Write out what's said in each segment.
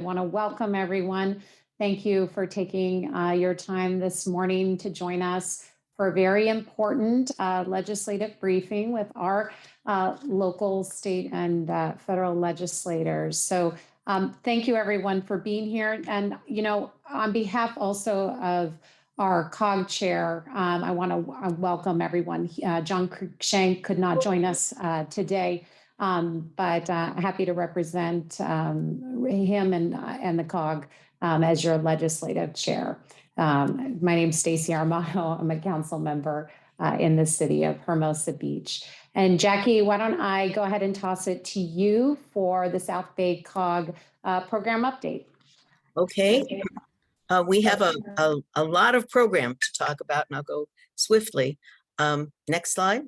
I want to welcome everyone. Thank you for taking your time this morning to join us for a very important legislative briefing with our local, state, and federal legislators. So thank you everyone for being here. And, on behalf also of our COG chair, I want to welcome everyone. John Cruikshank could not join us today. But happy to represent him and the COG as your legislative chair. My name's Stacey Armato. I'm a council member in the city of Hermosa Beach. And Jackie, why don't I go ahead and toss it to you for the South Bay COG program update. Okay. We have a lot of program to talk about, and I'll go swiftly. Next slide.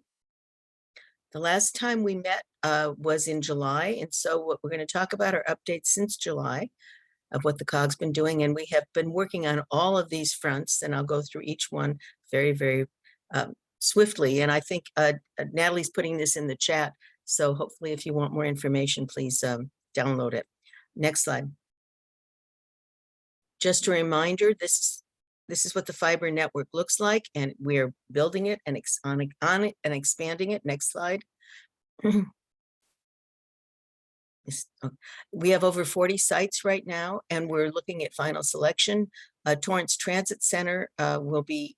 The last time we met was in July, and so what we're going to talk about are updates since July of what the COG's been doing, and we have been working on all of these fronts, and I'll go through each one very, very swiftly. And I think Natalie's putting this in the chat, so hopefully if you want more information, please download it. Next slide. Just a reminder, this is what the fiber network looks like, and we're building it and on it and expanding it. Next slide. We have over 40 sites right now, and we're looking at final selection. Torrance Transit Center will be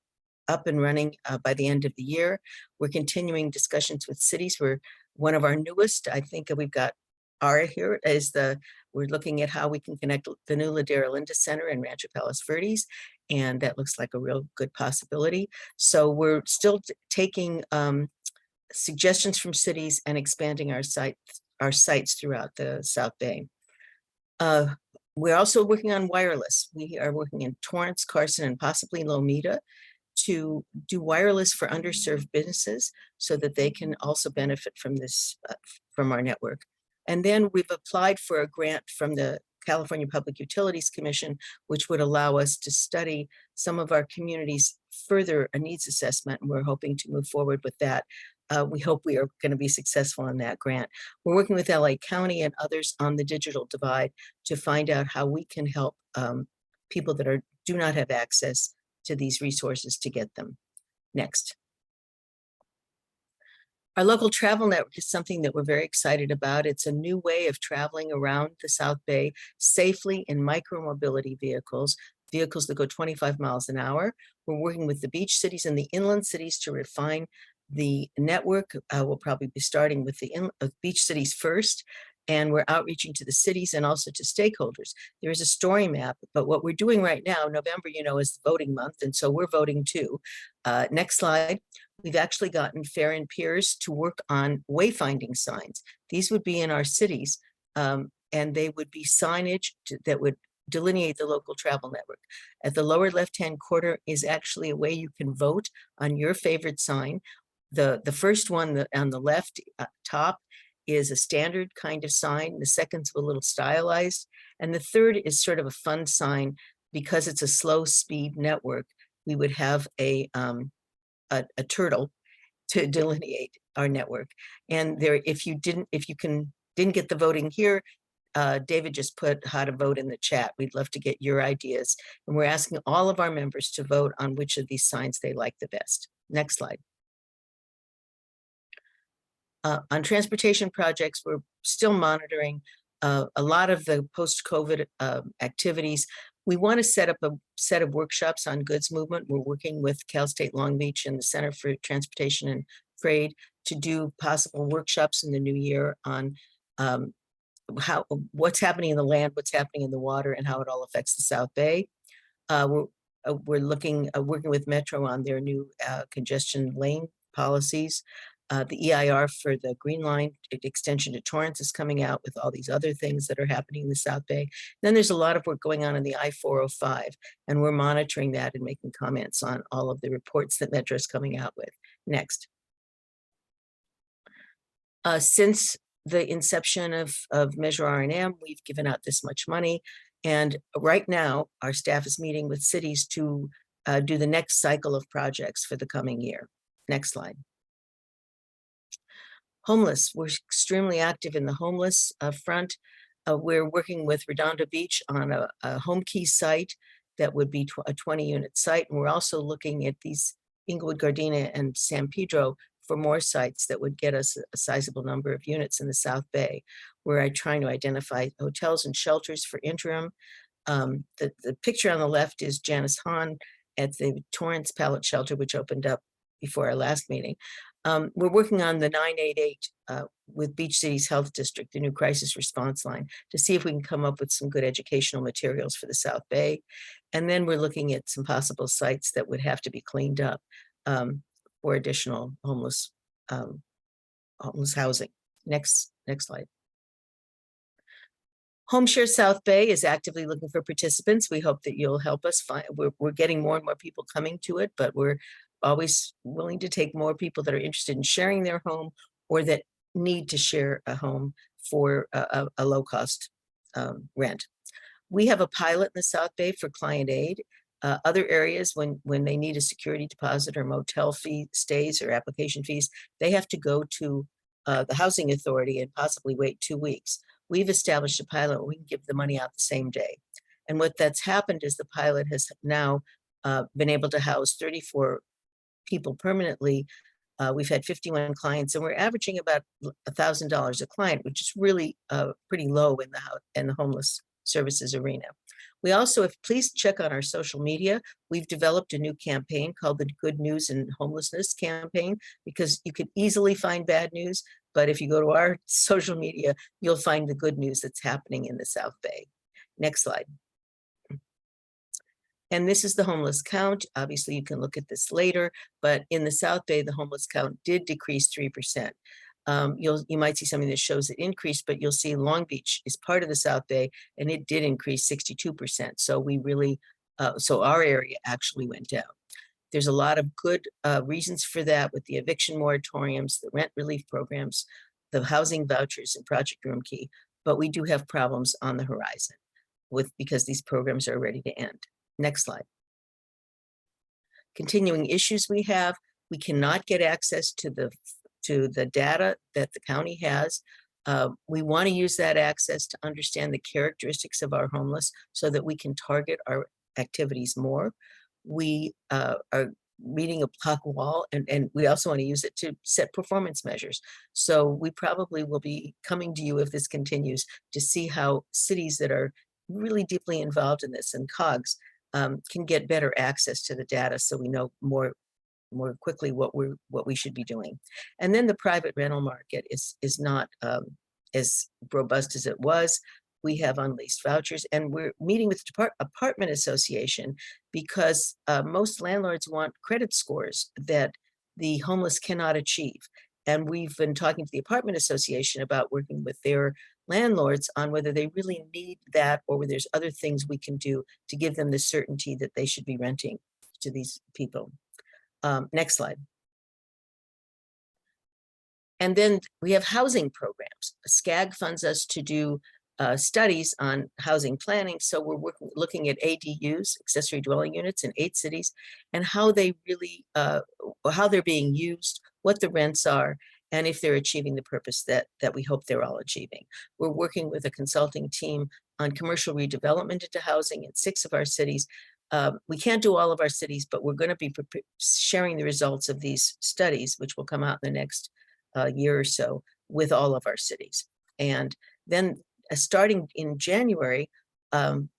up and running by the end of the year. We're continuing discussions with cities. We're one of our newest. I think we've got Ara here we're looking at how we can connect the new Ladera Linda Center and Rancho Palos Verdes, and that looks like a real good possibility. So we're still taking suggestions from cities and expanding our sites throughout the South Bay. We're also working on wireless. We are working in Torrance, Carson, and possibly Lomita to do wireless for underserved businesses so that they can also benefit from this, from our network. And then we've applied for a grant from the California Public Utilities Commission, which would allow us to study some of our communities further a needs assessment, and we're hoping to move forward with that. We hope we are going to be successful in that grant. We're working with LA County and others on the digital divide to find out how we can help people that do not have access to these resources to get them. Next. Our local travel network is something that we're very excited about. It's a new way of traveling around the South Bay safely in micro-mobility vehicles that go 25 miles an hour. We're working with the beach cities and the inland cities to refine the network. We'll probably be starting with the beach cities first, and we're outreaching to the cities and also to stakeholders. There is a story map, but what we're doing right now, November, is voting month, and so we're voting too. Next slide. We've actually gotten Fair and Peers to work on wayfinding signs. These would be in our cities, and they would be signage that would delineate the local travel network. At the lower left-hand corner is actually a way you can vote on your favorite sign. The first one on the left top is a standard kind of sign. The second's a little stylized. And the third is sort of a fun sign. Because it's a slow speed network, we would have a turtle to delineate our network. And there, if you didn't get the voting here, David just put how to vote in the chat. We'd love to get your ideas. And we're asking all of our members to vote on which of these signs they like the best. Next slide. On transportation projects, we're still monitoring a lot of the post-COVID activities. We want to set up a set of workshops on goods movement. We're working with Cal State Long Beach and the Center for Transportation and Trade to do possible workshops in the new year on what's happening in the land, what's happening in the water, and how it all affects the South Bay. We're working with Metro on their new congestion lane policies. The EIR for the Green Line extension to Torrance is coming out with all these other things that are happening in the South Bay. Then there's a lot of work going on in the I-405, and we're monitoring that and making comments on all of the reports that Metro is coming out with. Next. Since the inception of Measure R&M, we've given out this much money, and right now our staff is meeting with cities to do the next cycle of projects for the coming year. Next slide. Homeless, we're extremely active in the homeless front. We're working with Redondo Beach on a home key site that would be a 20-unit site. And we're also looking at these Inglewood, Gardena, and San Pedro for more sites that would get us a sizable number of units in the South Bay. We're trying to identify hotels and shelters for interim. The picture on the left is Janice Hahn at the Torrance Pallet Shelter, which opened up before our last meeting. We're working on the 988 with Beach Cities Health District, the new crisis response line, to see if we can come up with some good educational materials for the South Bay. And then we're looking at some possible sites that would have to be cleaned up for additional homeless housing. Next slide. HomeShare South Bay is actively looking for participants. We hope that you'll help us find, we're getting more and more people coming to it, but we're always willing to take more people that are interested in sharing their home or that need to share a home for a low cost rent. We have a pilot in the South Bay for client aid. Other areas, when they need a security deposit or motel fee stays or application fees, they have to go to the housing authority and possibly wait 2 weeks. We've established a pilot where we can give the money out the same day. And what that's happened is the pilot has now been able to house 34 people permanently. We've had 51 clients, and we're averaging about $1,000 a client, which is really pretty low in the homeless services arena. We also, please check on our social media. We've developed a new campaign called the Good News in Homelessness campaign, because you could easily find bad news, but if you go to our social media, you'll find the good news that's happening in the South Bay. Next slide. And this is the homeless count. Obviously, you can look at this later, but in the South Bay, the homeless count did decrease 3%. You might see something that shows it increased, but you'll see Long Beach is part of the South Bay, and it did increase 62%. So we really, so our area actually went down. There's a lot of good reasons for that, with the eviction moratoriums, the rent relief programs, the housing vouchers, and Project Room Key. But we do have problems on the horizon because these programs are ready to end. Next slide. Continuing issues we have: we cannot get access to the data that the county has. We want to use that access to understand the characteristics of our homeless so that we can target our activities more. We are meeting a block wall, and we also want to use it to set performance measures. So we probably will be coming to you, if this continues, to see how cities that are really deeply involved in this, and COGs, can get better access to the data, so we know more quickly what we should be doing. And then the private rental market is not as robust as it was. We have unleased vouchers, and we're meeting with the apartment association because most landlords want credit scores that the homeless cannot achieve. And we've been talking to the apartment association about working with their landlords on whether they really need that, or whether there's other things we can do to give them the certainty that they should be renting to these people. Next slide. And then we have housing programs. SCAG funds us to do studies on housing planning. So we're looking at ADUs, accessory dwelling units, in 8 cities, and how they really, how they're being used, what the rents are, and if they're achieving the purpose that we hope they're all achieving. We're working with a consulting team on commercial redevelopment into housing in 6 of our cities. We can't do all of our cities, but we're going to be sharing the results of these studies, which will come out in the next year or so, with all of our cities. And then starting in January,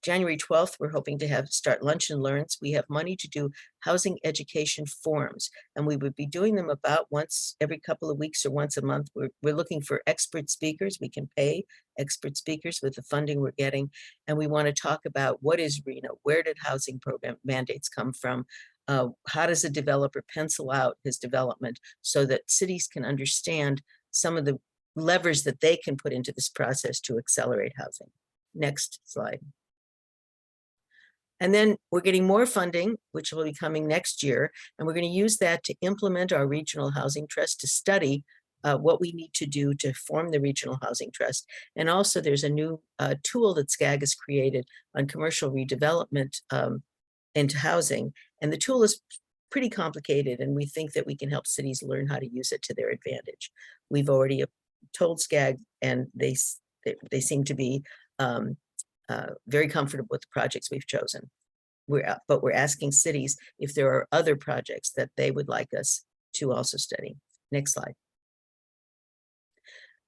January 12th, we're hoping to start lunch and learns. We have money to do housing education forums, and we would be doing them about once every couple of weeks or once a month. We're looking for expert speakers. We can pay expert speakers with the funding we're getting, and we want to talk about what is RHNA, where did housing program mandates come from, how does a developer pencil out his development so that cities can understand some of the levers that they can put into this process to accelerate housing. Next slide. And then we're getting more funding, which will be coming next year, and we're going to use that to implement our regional housing trust, to study what we need to do to form the regional housing trust. And also there's a new tool that SCAG has created on commercial redevelopment into housing. And the tool is pretty complicated, and we think that we can help cities learn how to use it to their advantage. We've already told SCAG, and they seem to be very comfortable with the projects we've chosen. But we're asking cities if there are other projects that they would like us to also study. Next slide.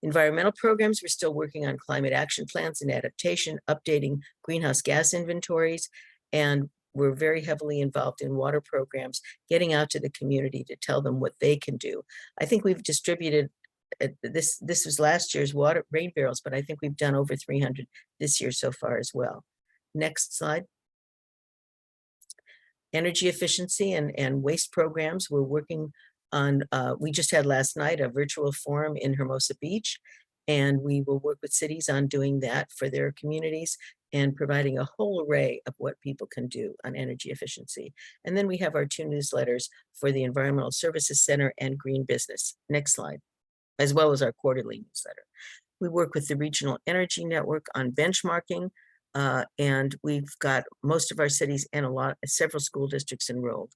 Environmental programs, we're still working on climate action plans and adaptation, updating greenhouse gas inventories, and we're very heavily involved in water programs, getting out to the community to tell them what they can do. I think we've distributed, this was last year's rain barrels, but I think we've done over 300 this year so far as well. Next slide. Energy efficiency and waste programs. We're working on, we just had last night a virtual forum in Hermosa Beach, and we will work with cities on doing that for their communities and providing a whole array of what people can do on energy efficiency. And then we have our 2 newsletters for the Environmental Services Center and Green Business. Next slide, as well as our quarterly newsletter. We work with the Regional Energy Network on benchmarking, and we've got most of our cities and several school districts enrolled.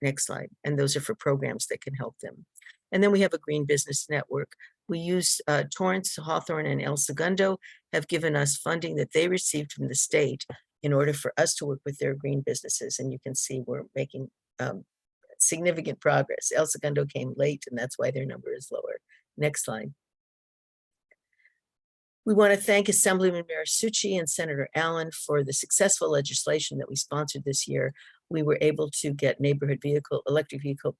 Next slide. And those are for programs that can help them. And then we have a Green Business Network. We use Torrance, Hawthorne, and El Segundo have given us funding that they received from the state in order for us to work with their green businesses. And you can see we're making significant progress. El Segundo came late, and that's why their number is lower. Next slide. We want to thank Assemblyman Marisucci and Senator Allen for the successful legislation that we sponsored this year. We were able to get electric vehicle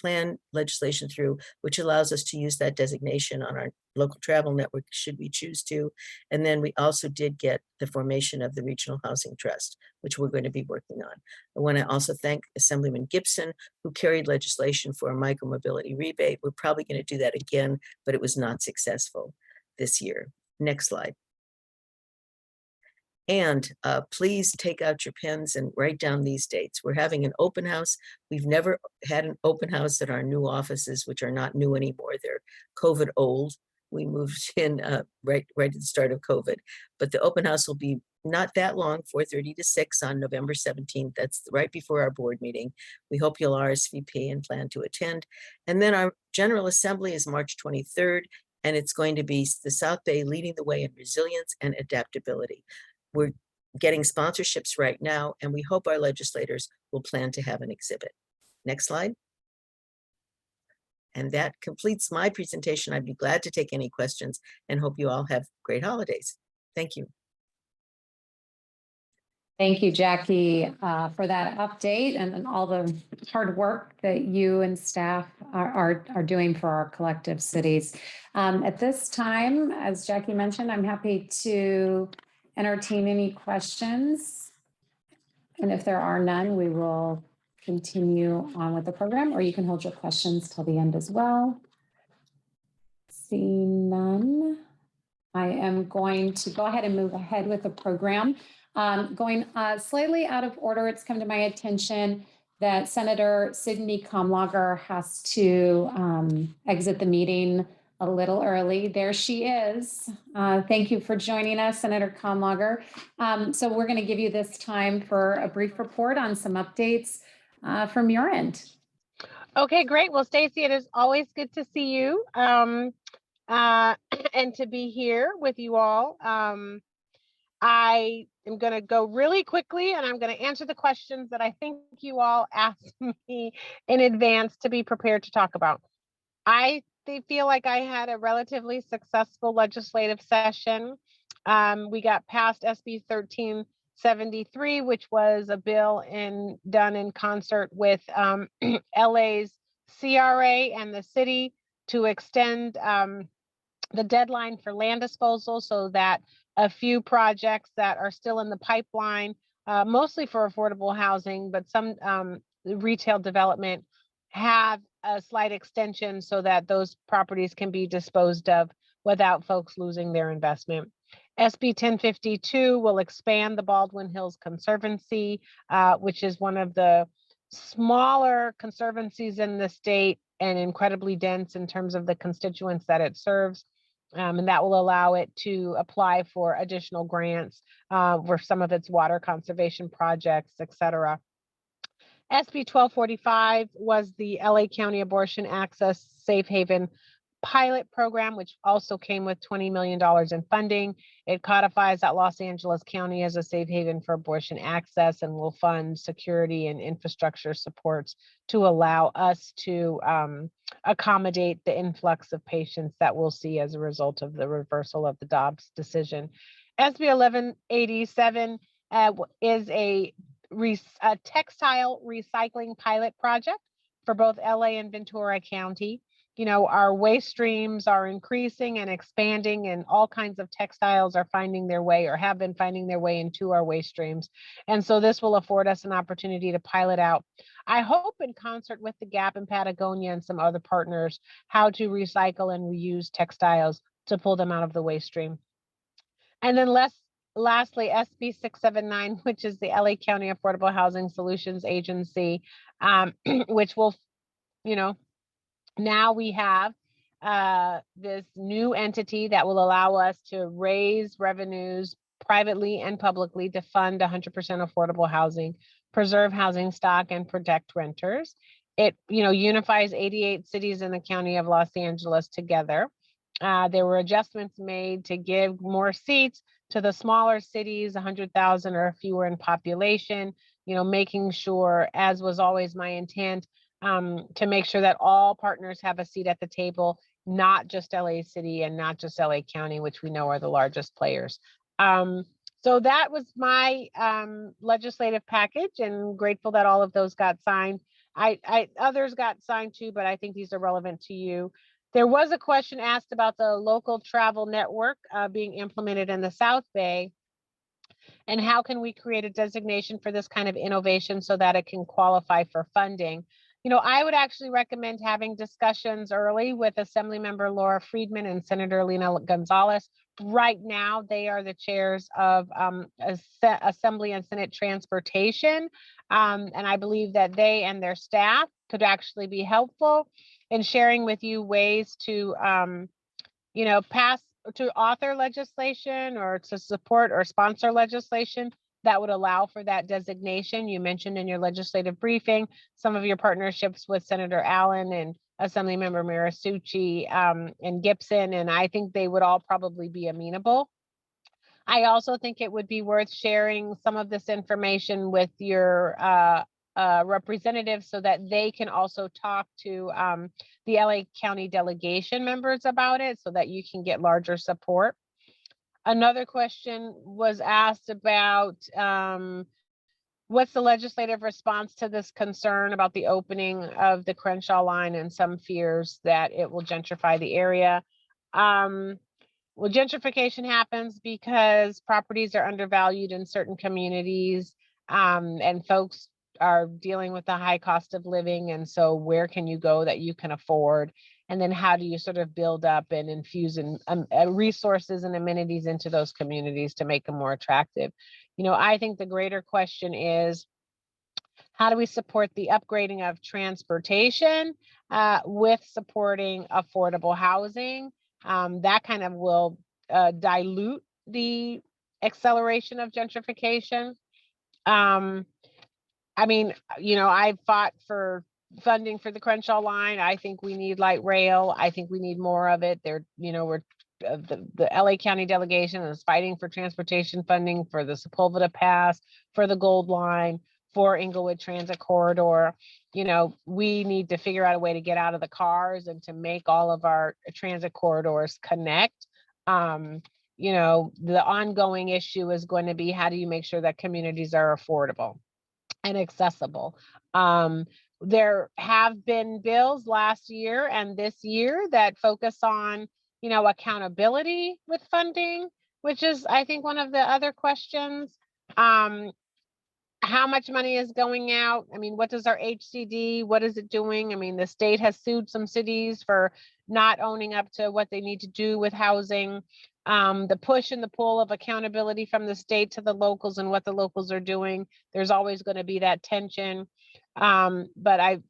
plan legislation through, which allows us to use that designation on our local travel network should we choose to. And then we also did get the formation of the Regional Housing Trust, which we're going to be working on. I want to also thank Assemblyman Gibson, who carried legislation for a micromobility rebate. We're probably going to do that again, but it was not successful this year. Next slide. And please take out your pens and write down these dates. We're having an open house. We've never had an open house at our new offices, which are not new anymore. They're COVID old. We moved in right at the start of COVID. But the open house will be not that long, 4:30 to 6 on November 17th. That's right before our board meeting. We hope you'll RSVP and plan to attend. And then our General Assembly is March 23rd. And it's going to be the South Bay leading the way in resilience and adaptability. We're getting sponsorships right now, and we hope our legislators will plan to have an exhibit. Next slide. And that completes my presentation. I'd be glad to take any questions and hope you all have great holidays. Thank you. Thank you, Jackie, for that update and all the hard work that you and staff are doing for our collective cities. At this time, as Jackie mentioned, I'm happy to entertain any questions. And if there are none, we will continue on with the program, or you can hold your questions till the end as well. Seeing none, I am going to go ahead and move ahead with the program. Going slightly out of order, it's come to my attention that Senator Sidney Kamlager has to exit the meeting a little early. There she is. Thank you for joining us, Senator Kamlager. So we're going to give you this time for a brief report on some updates from your end. Okay, great. Well, Stacy, it is always good to see you and to be here with you all. I am going to go really quickly, and I'm going to answer the questions that I think you all asked me in advance to be prepared to talk about. I feel like I had a relatively successful legislative session. We got past SB 1373, which was a bill done in concert with LA's CRA and the city to extend the deadline for land disposal so that a few projects that are still in the pipeline, mostly for affordable housing, but some retail development, have a slight extension so that those properties can be disposed of without folks losing their investment. SB 1052 will expand the Baldwin Hills Conservancy, which is one of the smaller conservancies in the state and incredibly dense in terms of the constituents that it serves. And that will allow it to apply for additional grants for some of its water conservation projects, et cetera. SB 1245 was the LA County Abortion Access Safe Haven pilot program, which also came with $20 million in funding. It codifies that Los Angeles County as a safe haven for abortion access and will fund security and infrastructure supports to allow us to accommodate the influx of patients that we'll see as a result of the reversal of the Dobbs decision. SB 1187 is a textile recycling pilot project for both LA and Ventura County. You know, our waste streams are increasing and expanding, and all kinds of textiles are finding their way or have been finding their way into our waste streams. And so this will afford us an opportunity to pilot out, I hope in concert with the Gap in Patagonia and some other partners, how to recycle and reuse textiles to pull them out of the waste stream. And then lastly, SB 679, which is the LA County Affordable Housing Solutions Agency, which will, you know, now we have this new entity that will allow us to raise revenues privately and publicly to fund 100% affordable housing, preserve housing stock, and protect renters. It, you know, unifies 88 cities in the county of Los Angeles together. There were adjustments made to give more seats to the smaller cities, 100,000 or fewer in population, you know, making sure, as was always my intent, to make sure that all partners have a seat at the table, not just LA City and not just LA County, which we know are the largest players. So that was my legislative package, and grateful that all of those got signed. Others got signed too, but I think these are relevant to you. There was a question asked about the local travel network being implemented in the South Bay, and how can we create a designation for this kind of innovation so that it can qualify for funding. You know, I would actually recommend having discussions early with Assemblymember Laura Friedman and Senator Lena Gonzalez. Right now, they are the chairs of Assembly and Senate Transportation. And I believe that they and their staff could actually be helpful in sharing with you ways to, you know, to author legislation or to support or sponsor legislation that would allow for that designation. You mentioned in your legislative briefing some of your partnerships with Senator Allen and Assemblymember Marisucci and Gibson, and I think they would all probably be amenable. I also think it would be worth sharing some of this information with your representatives so that they can also talk to the LA County delegation members about it so that you can get larger support. Another question was asked about what's the legislative response to this concern about the opening of the Crenshaw line and some fears that it will gentrify the area. Well, gentrification happens because properties are undervalued in certain communities and folks are dealing with the high cost of living. And so where can you go that you can afford? And then how do you sort of build up and infuse resources and amenities into those communities to make them more attractive? You know, I think the greater question is, how do we support the upgrading of transportation with supporting affordable housing? That kind of will dilute the acceleration of gentrification. I mean, you know, I fought for funding for the Crenshaw line. I think we need light rail. I think we need more of it. There, you know, we're the LA County delegation is fighting for transportation funding for the Sepulveda Pass, for the Gold Line, for Inglewood Transit Corridor. You know, we need to figure out a way to get out of the cars and to make all of our transit corridors connect. You know, the ongoing issue is going to be, how do you make sure that communities are affordable and accessible? There have been bills last year and this year that focus on, you know, accountability with funding, which is, I think, one of the other questions. How much money is going out? I mean, what does our HCD, what is it doing? I mean, the state has sued some cities for not owning up to what they need to do with housing. The push and the pull of accountability from the state to the locals and what the locals are doing, there's always going to be that tension. But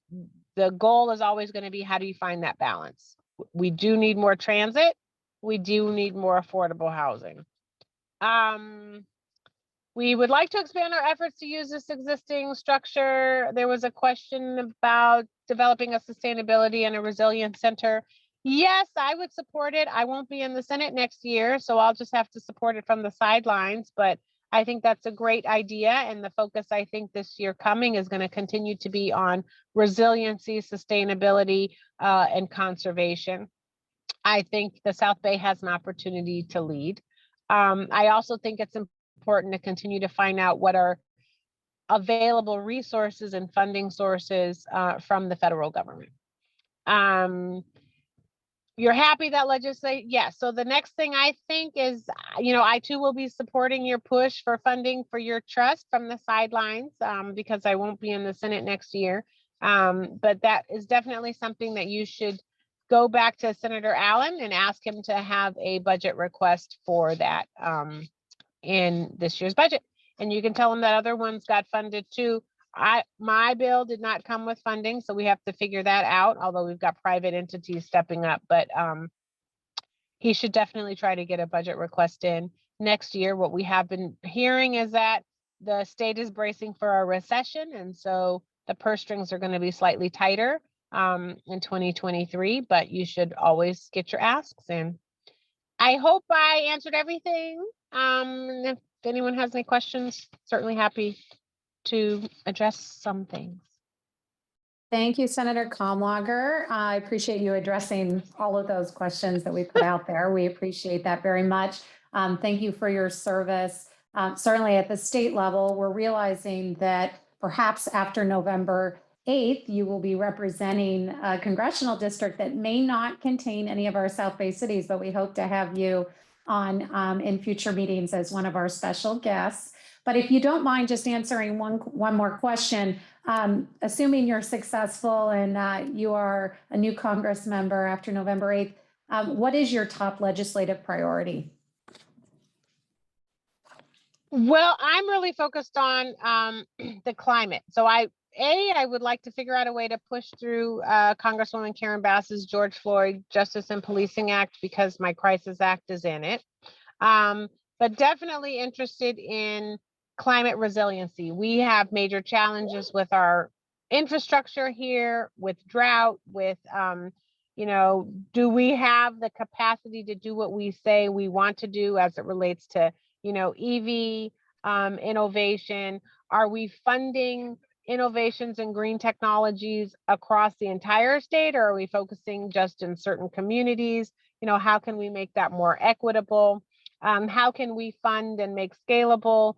the goal is always going to be, how do you find that balance? We do need more transit. We do need more affordable housing. We would like to expand our efforts to use this existing structure. There was a question about developing a sustainability and a resilience center. Yes, I would support it. I won't be in the Senate next year, so I'll just have to support it from the sidelines. But I think that's a great idea. And the focus, I think, this year coming is going to continue to be on resiliency, sustainability, and conservation. I think the South Bay has an opportunity to lead. I also think it's important to continue to find out what are available resources and funding sources from the federal government. You're happy that legislate? Yes. So the next thing I think is, I too will be supporting your push for funding for your trust from the sidelines, because I won't be in the Senate next year. But that is definitely something that you should go back to Senator Allen and ask him to have a budget request for that in this year's budget. And you can tell him that other ones got funded too. My bill did not come with funding, so we have to figure that out, although we've got private entities stepping up. But he should definitely try to get a budget request in next year. What we have been hearing is that the state is bracing for a recession, and so the purse strings are going to be slightly tighter in 2023, but you should always get your asks in. I hope I answered everything. If anyone has any questions, certainly happy to address some things. Thank you, Senator Comlager. I appreciate you addressing all of those questions that we put out there. We appreciate that very much. Thank you for your service. Certainly at the state level, we're realizing that perhaps after November 8th, you will be representing a congressional district that may not contain any of our South Bay cities, but we hope to have you on in future meetings as one of our special guests. But if you don't mind just answering one more question, assuming you're successful and you are a new Congress member after November 8th, what is your top legislative priority? Well, I'm really focused on the climate. So I would like to figure out a way to push through Congresswoman Karen Bass's George Floyd Justice and Policing Act, because my Crisis Act is in it. But definitely interested in climate resiliency. We have major challenges with our infrastructure here, with drought, with, do we have the capacity to do what we say we want to do as it relates to, EV innovation? Are we funding innovations in green technologies across the entire state, or are we focusing just in certain communities? How can we make that more equitable? How can we fund and make scalable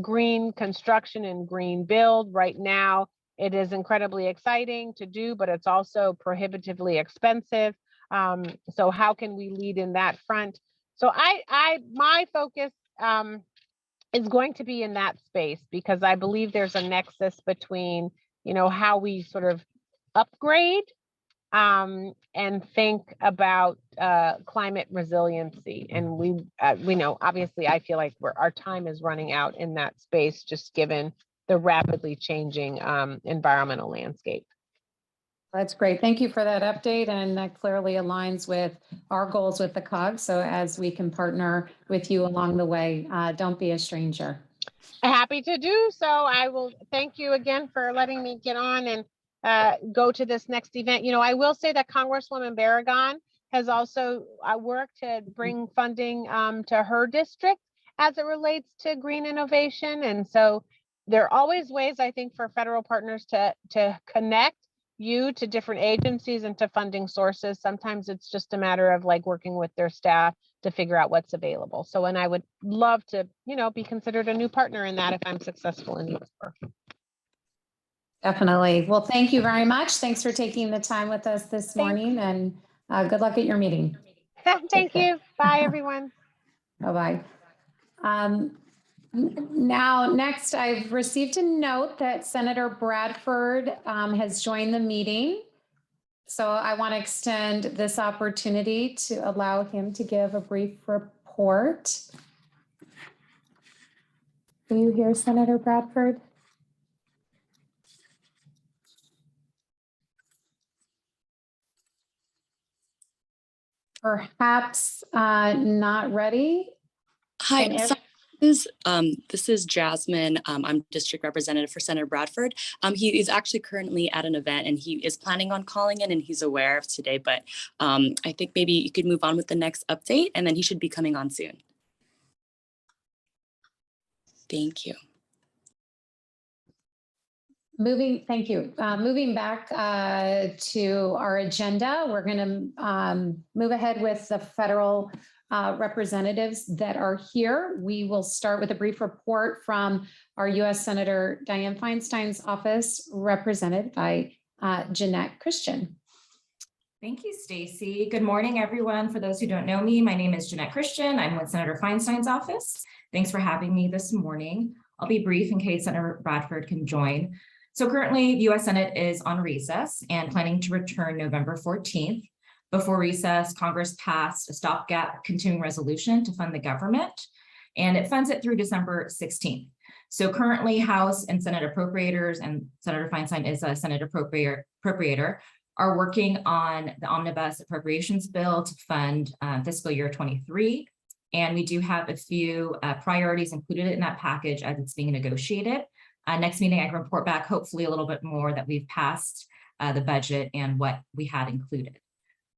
green construction and green build? Right now, it is incredibly exciting to do, but it's also prohibitively expensive. So how can we lead in that front? So my focus is going to be in that space, because I believe there's a nexus between, how we sort of upgrade and think about climate resiliency. And we know, obviously, I feel like our time is running out in that space, just given the rapidly changing environmental landscape. That's great. Thank you for that update. And that clearly aligns with our goals with the COG. So as we can partner with you along the way, don't be a stranger. Happy to do so. I will thank you again for letting me get on and go to this next event. I will say that Congresswoman Barragan has also worked to bring funding to her district as it relates to green innovation. And so there are always ways, I think, for federal partners to connect you to different agencies and to funding sources. Sometimes it's just a matter of working with their staff to figure out what's available. So, and I would love to, be considered a new partner in that if I'm successful in your work. Definitely. Well, thank you very much. Thanks for taking the time with us this morning, and good luck at your meeting. Thank you. Bye, everyone. Bye-bye. Now, next, I've received a note that Senator Bradford has joined the meeting. So I want to extend this opportunity to allow him to give a brief report. Do you hear Senator Bradford? Perhaps not ready. Hi, This is Jasmine. I'm district representative for Senator Bradford. He is actually currently at an event and he is planning on calling in and he's aware of today, but I think maybe you could move on with the next update and then he should be coming on soon. Thank you. Thank you. Moving back to our agenda, we're going to move ahead with the federal representatives that are here. We will start with a brief report from our U.S. Senator Dianne Feinstein's office, represented by Jeanette Christian. Thank you, Stacy. Good morning, everyone. For those who don't know me, my name is Jeanette Christian. I'm with Senator Feinstein's office. Thanks for having me this morning. I'll be brief in case Senator Bradford can join. So currently, the U.S. Senate is on recess and planning to return November 14th. Before recess, Congress passed a stopgap continuing resolution to fund the government, and it funds it through December 16th. So currently, House and Senate appropriators, and Senator Feinstein is a Senate appropriator, are working on the omnibus appropriations bill to fund fiscal year 23. And we do have a few priorities included in that package as it's being negotiated. Next meeting, I can report back hopefully a little bit more that we've passed the budget and what we had included.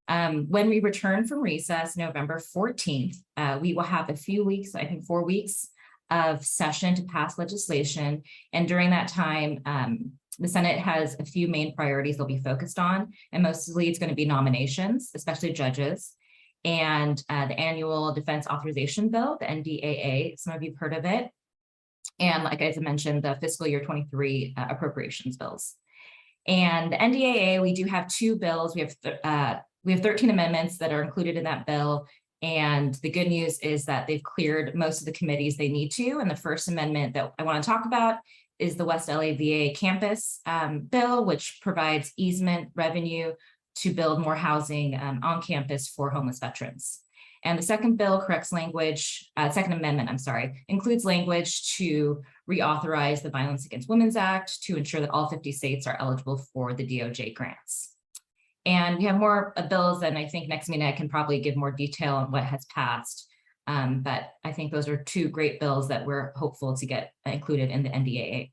When we return from recess, November 14th, we will have a few weeks, I think 4 weeks of session to pass legislation. And during that time, the Senate has a few main priorities they'll be focused on, and mostly it's going to be nominations, especially judges, and the annual defense authorization bill, the NDAA, some of you've heard of it. And like I mentioned, the fiscal year 23 appropriations bills. And the NDAA, we do have 2 bills. We have 13 amendments that are included in that bill. And the good news is that they've cleared most of the committees they need to. And the first amendment that I want to talk about is the West LA VA campus bill, which provides easement revenue to build more housing on campus for homeless veterans. And the second bill corrects language, second amendment, I'm sorry, includes language to reauthorize the Violence Against Women's Act to ensure that all 50 states are eligible for the DOJ grants. And we have more bills, and I think next meeting I can probably give more detail on what has passed. But I think those are 2 great bills that we're hopeful to get included in the NDAA.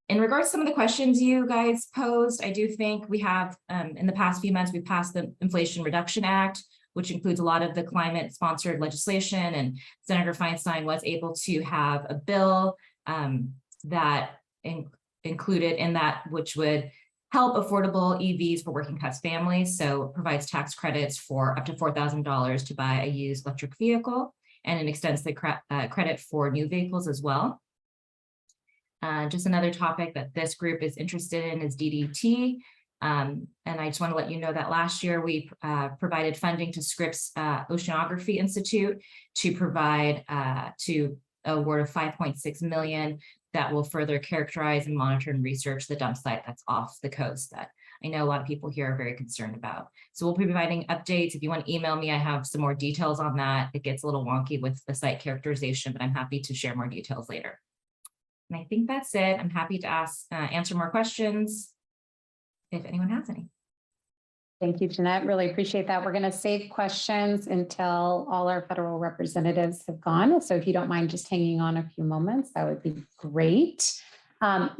In regards to some of the questions you guys posed, I do think we have, in the past few months, we've passed the Inflation Reduction Act, which includes a lot of the climate-sponsored legislation, and Senator Feinstein was able to have a bill that included in that, which would help affordable EVs for working class families. So it provides tax credits for up to $4,000 to buy a used electric vehicle, and it extends the credit for new vehicles as well. Just another topic that this group is interested in is DDT. And I just want to let you know that last year we provided funding to Scripps Oceanography Institute to provide to award of $5.6 million that will further characterize and monitor and research the dump site that's off the coast that I know a lot of people here are very concerned about. So we'll be providing updates. If you want to email me, I have some more details on that. It gets a little wonky with the site characterization, but I'm happy to share more details later. And I think that's it. I'm happy to answer more questions if anyone has any. Thank you, Jeanette. Really appreciate that. We're going to save questions until all our federal representatives have gone. So if you don't mind just hanging on a few moments, that would be great.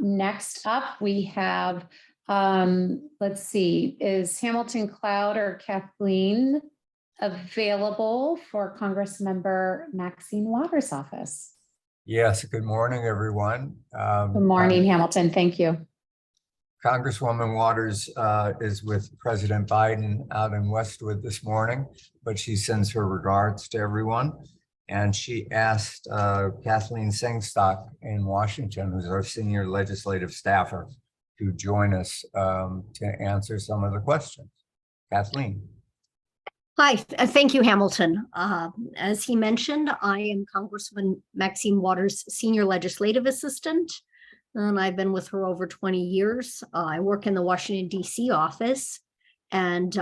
Next up, we have, let's see, is Hamilton Cloud or Kathleen available for Congressmember Maxine Waters' office? Yes, good morning, everyone. Good morning, Hamilton. Thank you. Congresswoman Waters is with President Biden out in Westwood this morning, but she sends her regards to everyone. And she asked Kathleen Singstock in Washington, who's our senior legislative staffer, to join us to answer some of the questions. Kathleen. Hi, thank you, Hamilton. As he mentioned, I am Congresswoman Maxine Waters' senior legislative assistant, and I've been with her over 20 years. I work in the Washington, D.C. office, and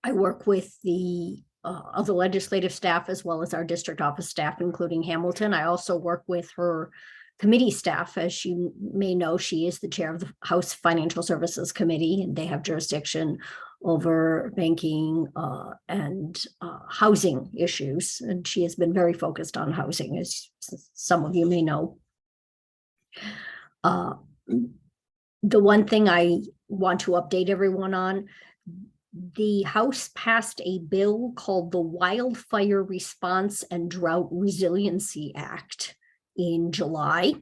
I work with the other legislative staff as well as our district office staff, including Hamilton. I also work with her committee staff. As you may know, she is the chair of the House Financial Services Committee, and they have jurisdiction over banking and housing issues. And she has been very focused on housing, as some of you may know. The one thing I want to update everyone on, the House passed a bill called the Wildfire Response and Drought Resiliency Act in July.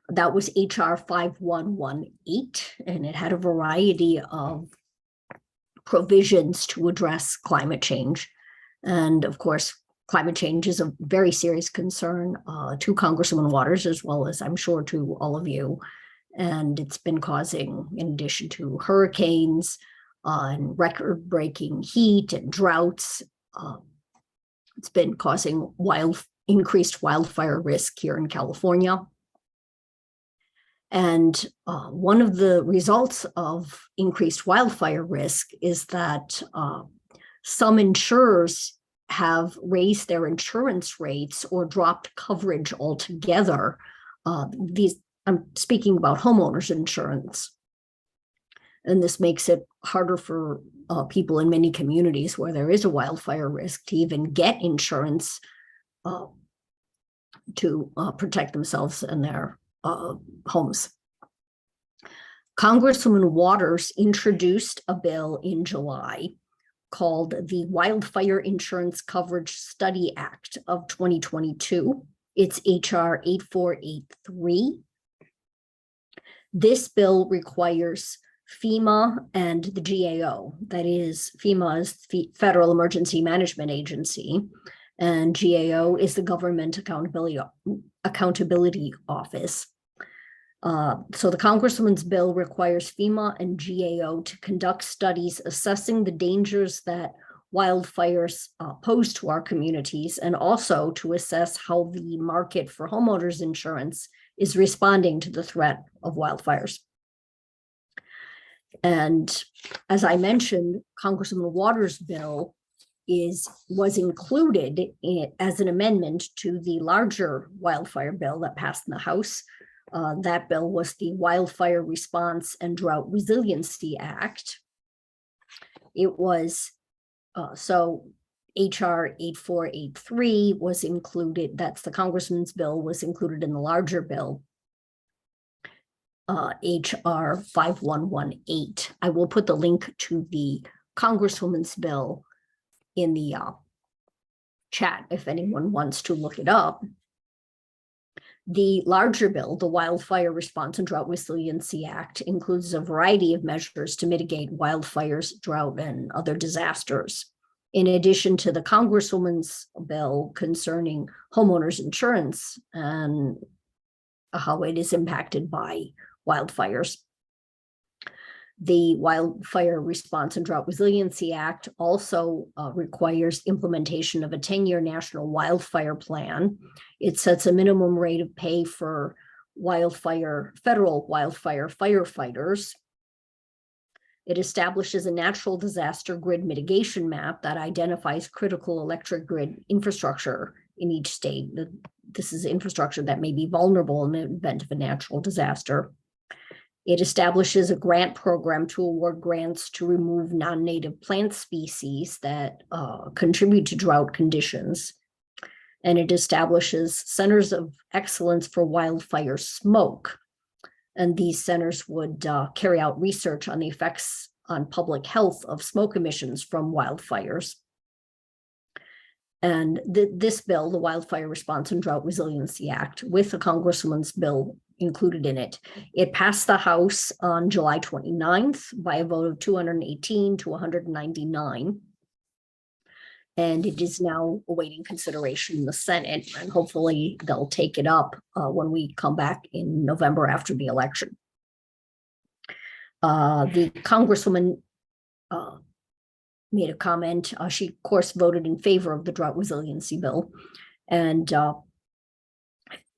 That was HR 5118, and it had a variety of provisions to address climate change. And of course, climate change is a very serious concern to Congresswoman Waters, as well as I'm sure to all of you. And it's been causing, in addition to hurricanes and record-breaking heat and droughts, it's been causing increased wildfire risk here in California. And one of the results of increased wildfire risk is that some insurers have raised their insurance rates or dropped coverage altogether. I'm speaking about homeowners insurance. And this makes it harder for people in many communities where there is a wildfire risk to even get insurance to protect themselves and their homes. Congresswoman Waters introduced a bill in July called the Wildfire Insurance Coverage Study Act of 2022. It's HR 8483. This bill requires FEMA and the GAO, that is, FEMA is the Federal Emergency Management Agency, and GAO is the Government Accountability Office. So the Congresswoman's bill requires FEMA and GAO to conduct studies assessing the dangers that wildfires pose to our communities, and also to assess how the market for homeowners insurance is responding to the threat of wildfires. And as I mentioned, Congresswoman Waters' bill was included as an amendment to the larger wildfire bill that passed in the House. That bill was the Wildfire Response and Drought Resiliency Act. It was, so HR 8483 was included, that's the Congressman's bill, was included in the larger bill, HR 5118. I will put the link to the Congresswoman's bill in the chat if anyone wants to look it up. The larger bill, the Wildfire Response and Drought Resiliency Act, includes a variety of measures to mitigate wildfires, drought, and other disasters. In addition to the Congresswoman's bill concerning homeowners insurance and how it is impacted by wildfires. The Wildfire Response and Drought Resiliency Act also requires implementation of a 10-year national wildfire plan. It sets a minimum rate of pay for federal wildfire firefighters. It establishes a natural disaster grid mitigation map that identifies critical electric grid infrastructure in each state. This is infrastructure that may be vulnerable in the event of a natural disaster. It establishes a grant program to award grants to remove non-native plant species that contribute to drought conditions. And it establishes centers of excellence for wildfire smoke. And these centers would carry out research on the effects on public health of smoke emissions from wildfires. And this bill, the Wildfire Response and Drought Resiliency Act, with the Congresswoman's bill included in it, it passed the House on July 29th by a vote of 218 to 199. And it is now awaiting consideration in the Senate, and hopefully they'll take it up when we come back in November after the election. The Congresswoman made a comment. She, of course, voted in favor of the drought resiliency bill. And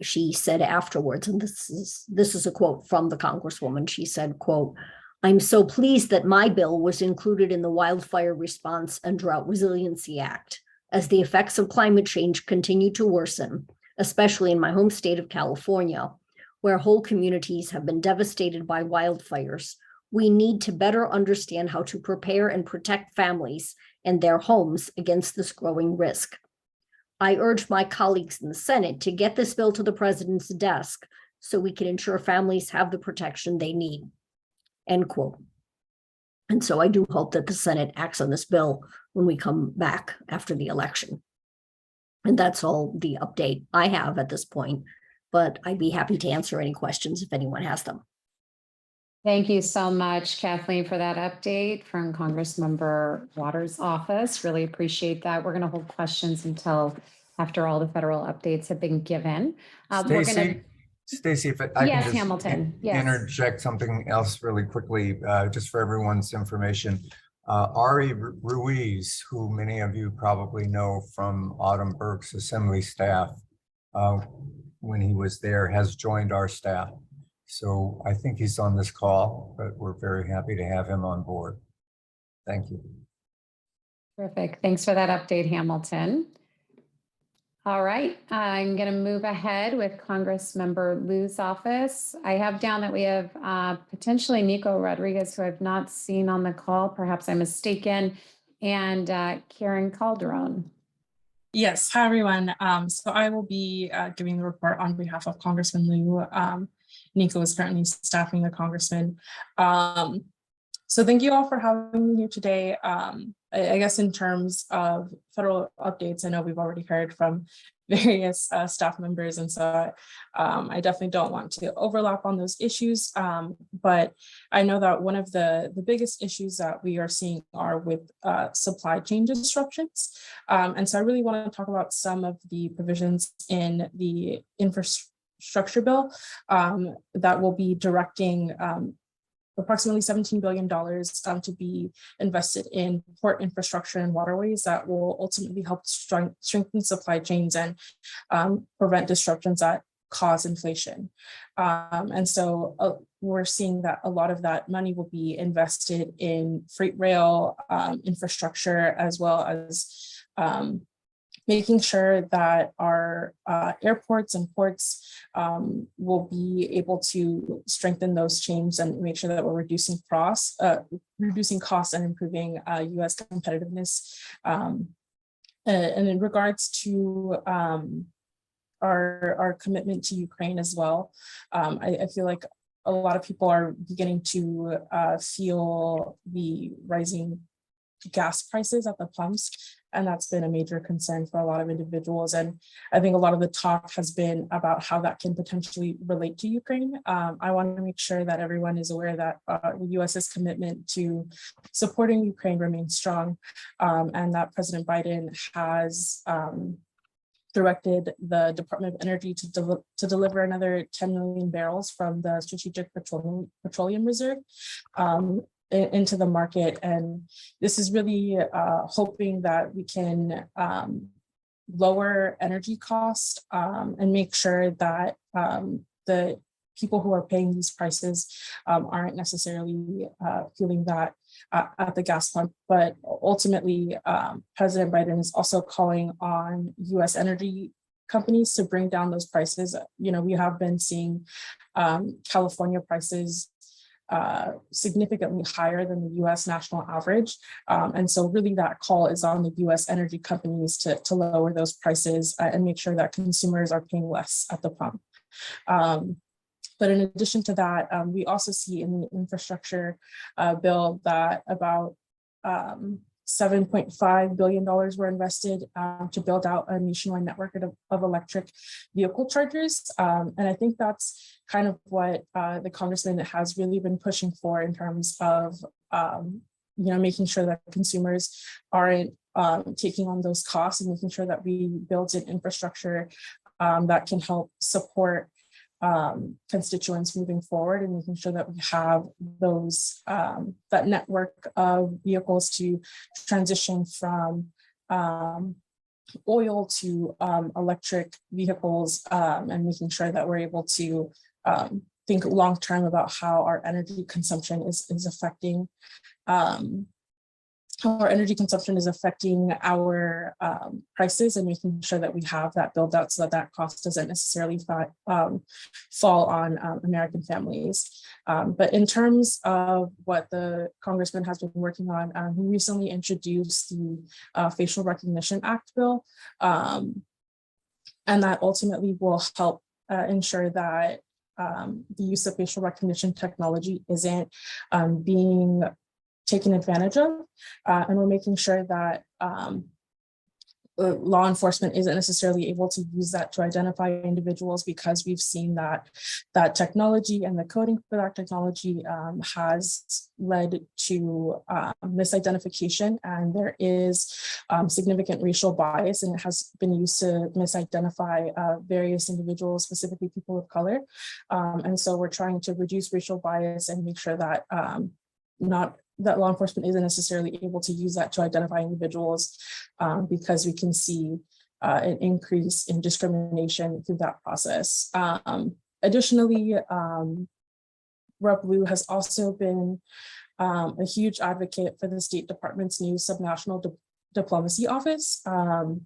she said afterwards, and this is a quote from the Congresswoman, she said, quote, "I'm so pleased that my bill was included in the Wildfire Response and Drought Resiliency Act, as the effects of climate change continue to worsen, especially in my home state of California, where whole communities have been devastated by wildfires, We need to better understand how to prepare and protect families and their homes against this growing risk. I urge my colleagues in the Senate to get this bill to the president's desk so we can ensure families have the protection they need." End quote. And so I do hope that the Senate acts on this bill when we come back after the election. And that's all the update I have at this point, but I'd be happy to answer any questions if anyone has them. Thank you so much, Kathleen, for that update from Congressmember Waters' office. Really appreciate that. We're going to hold questions until after all the federal updates have been given. We're going to. Stacy, if I Yes, can just Hamilton. Yes. interject something else really quickly, just for everyone's information. Ari Ruiz, who many of you probably know from Autumn Burke's assembly staff, when he was there, has joined our staff. So I think he's on this call, but we're very happy to have him on board. Thank you. Terrific. Thanks for that update, Hamilton. All right, I'm going to move ahead with Congressmember Liu's office. I have down that we have potentially Nico Rodriguez, who I've not seen on the call. Perhaps I'm mistaken, and Karen Calderon. Yes, hi everyone. So I will be giving the report on behalf of Congressman Liu. Nico is currently staffing the congressman. So thank you all for having me here today. I guess in terms of federal updates, I know we've already heard from various staff members, and so I definitely don't want to overlap on those issues. But I know that one of the biggest issues that we are seeing are with supply chain disruptions. And so I really want to talk about some of the provisions in the infrastructure bill that will be directing approximately $17 billion to be invested in port infrastructure and waterways that will ultimately help strengthen supply chains and prevent disruptions that cause inflation. And so we're seeing that a lot of that money will be invested in freight rail infrastructure, as well as making sure that our airports and ports will be able to strengthen those chains and make sure that we're reducing costs and improving U.S. competitiveness. And in regards to our commitment to Ukraine as well, I feel like a lot of people are beginning to feel the rising gas prices at the pumps. And that's been a major concern for a lot of individuals. And I think a lot of the talk has been about how that can potentially relate to Ukraine. I want to make sure that everyone is aware that the US's commitment to supporting Ukraine remains strong, and that President Biden has directed the Department of Energy to deliver another 10 million barrels from the Strategic Petroleum Reserve into the market. And this is really hoping that we can lower energy costs and make sure that the people who are paying these prices aren't necessarily feeling that at the gas pump. But ultimately, President Biden is also calling on US energy companies to bring down those prices. You know, we have been seeing California prices significantly higher than the US national average. And so really that call is on the US energy companies to lower those prices and make sure that consumers are paying less at the pump. But in addition to that, we also see in the infrastructure bill that about $7.5 billion were invested to build out a nationwide network of electric vehicle chargers. And I think that's kind of what the congressman has really been pushing for in terms of making sure that consumers aren't taking on those costs, and making sure that we build an infrastructure that can help support constituents moving forward, and making sure that we have those that network of vehicles to transition from oil to electric vehicles, and making sure that we're able to think long term about how our energy consumption is affecting how our energy consumption is affecting our prices, and making sure that we have that build out so that that cost doesn't necessarily fall on American families. But in terms of what the Congressman has been working on, he recently introduced the Facial Recognition Act bill, and that ultimately will help ensure that the use of facial recognition technology isn't being taken advantage of, and we're making sure that law enforcement isn't necessarily able to use that to identify individuals, because we've seen that technology and the coding for that technology has led to misidentification, and there is significant racial bias, and it has been used to misidentify various individuals, specifically people of color. And so we're trying to reduce racial bias and make sure that that law enforcement isn't necessarily able to use that to identify individuals, because we can see an increase in discrimination through that process. Additionally, Rep. Blue has also been a huge advocate for the State Department's new subnational diplomacy office. And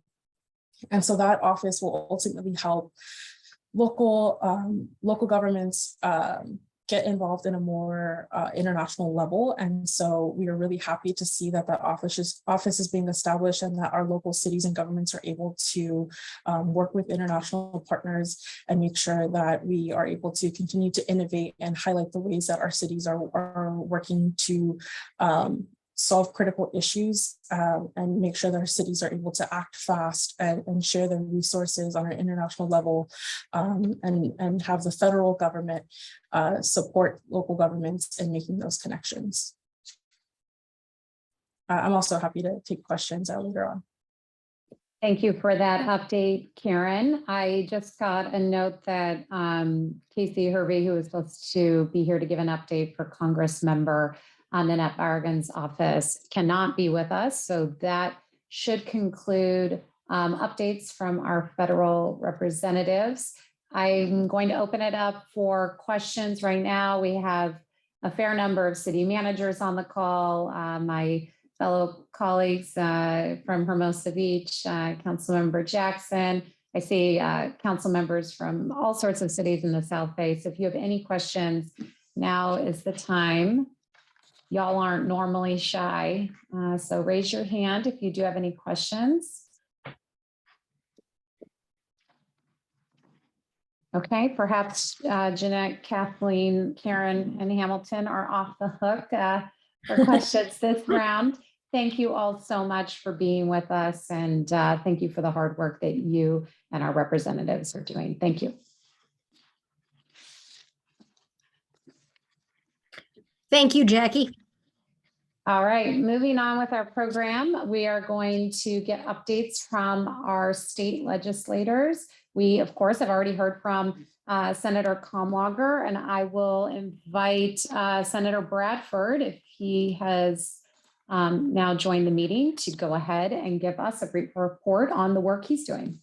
so that office will ultimately help local governments get involved in a more international level. And so we are really happy to see that that office is being established, and that our local cities and governments are able to work with international partners and make sure that we are able to continue to innovate and highlight the ways that our cities are working to solve critical issues, and make sure that our cities are able to act fast and share their resources on an international level, and have the federal government support local governments in making those connections. I'm also happy to take questions later on. Thank you for that update, Karen. I just got a note that Casey Hervey, who was supposed to be here to give an update for Congress member Nanette Barragan's office, cannot be with us. So that should conclude updates from our federal representatives. I'm going to open it up for questions right now. We have a fair number of city managers on the call. My fellow colleagues from Hermosa Beach, Councilmember Jackson. I see council members from all sorts of cities in the South Bay. So if you have any questions, now is the time. Y'all aren't normally shy, so raise your hand if you do have any questions. Okay, perhaps Jeanette, Kathleen, Karen, and Hamilton are off the hook for questions this round. Thank you all so much for being with us, and thank you for the hard work that you and our representatives are doing. Thank you. Thank you, Jackie. All right, moving on with our program, we are going to get updates from our state legislators. We, of course, have already heard from Senator Kamlager, and I will invite Senator Bradford, if he has now joined the meeting, to go ahead and give us a brief report on the work he's doing.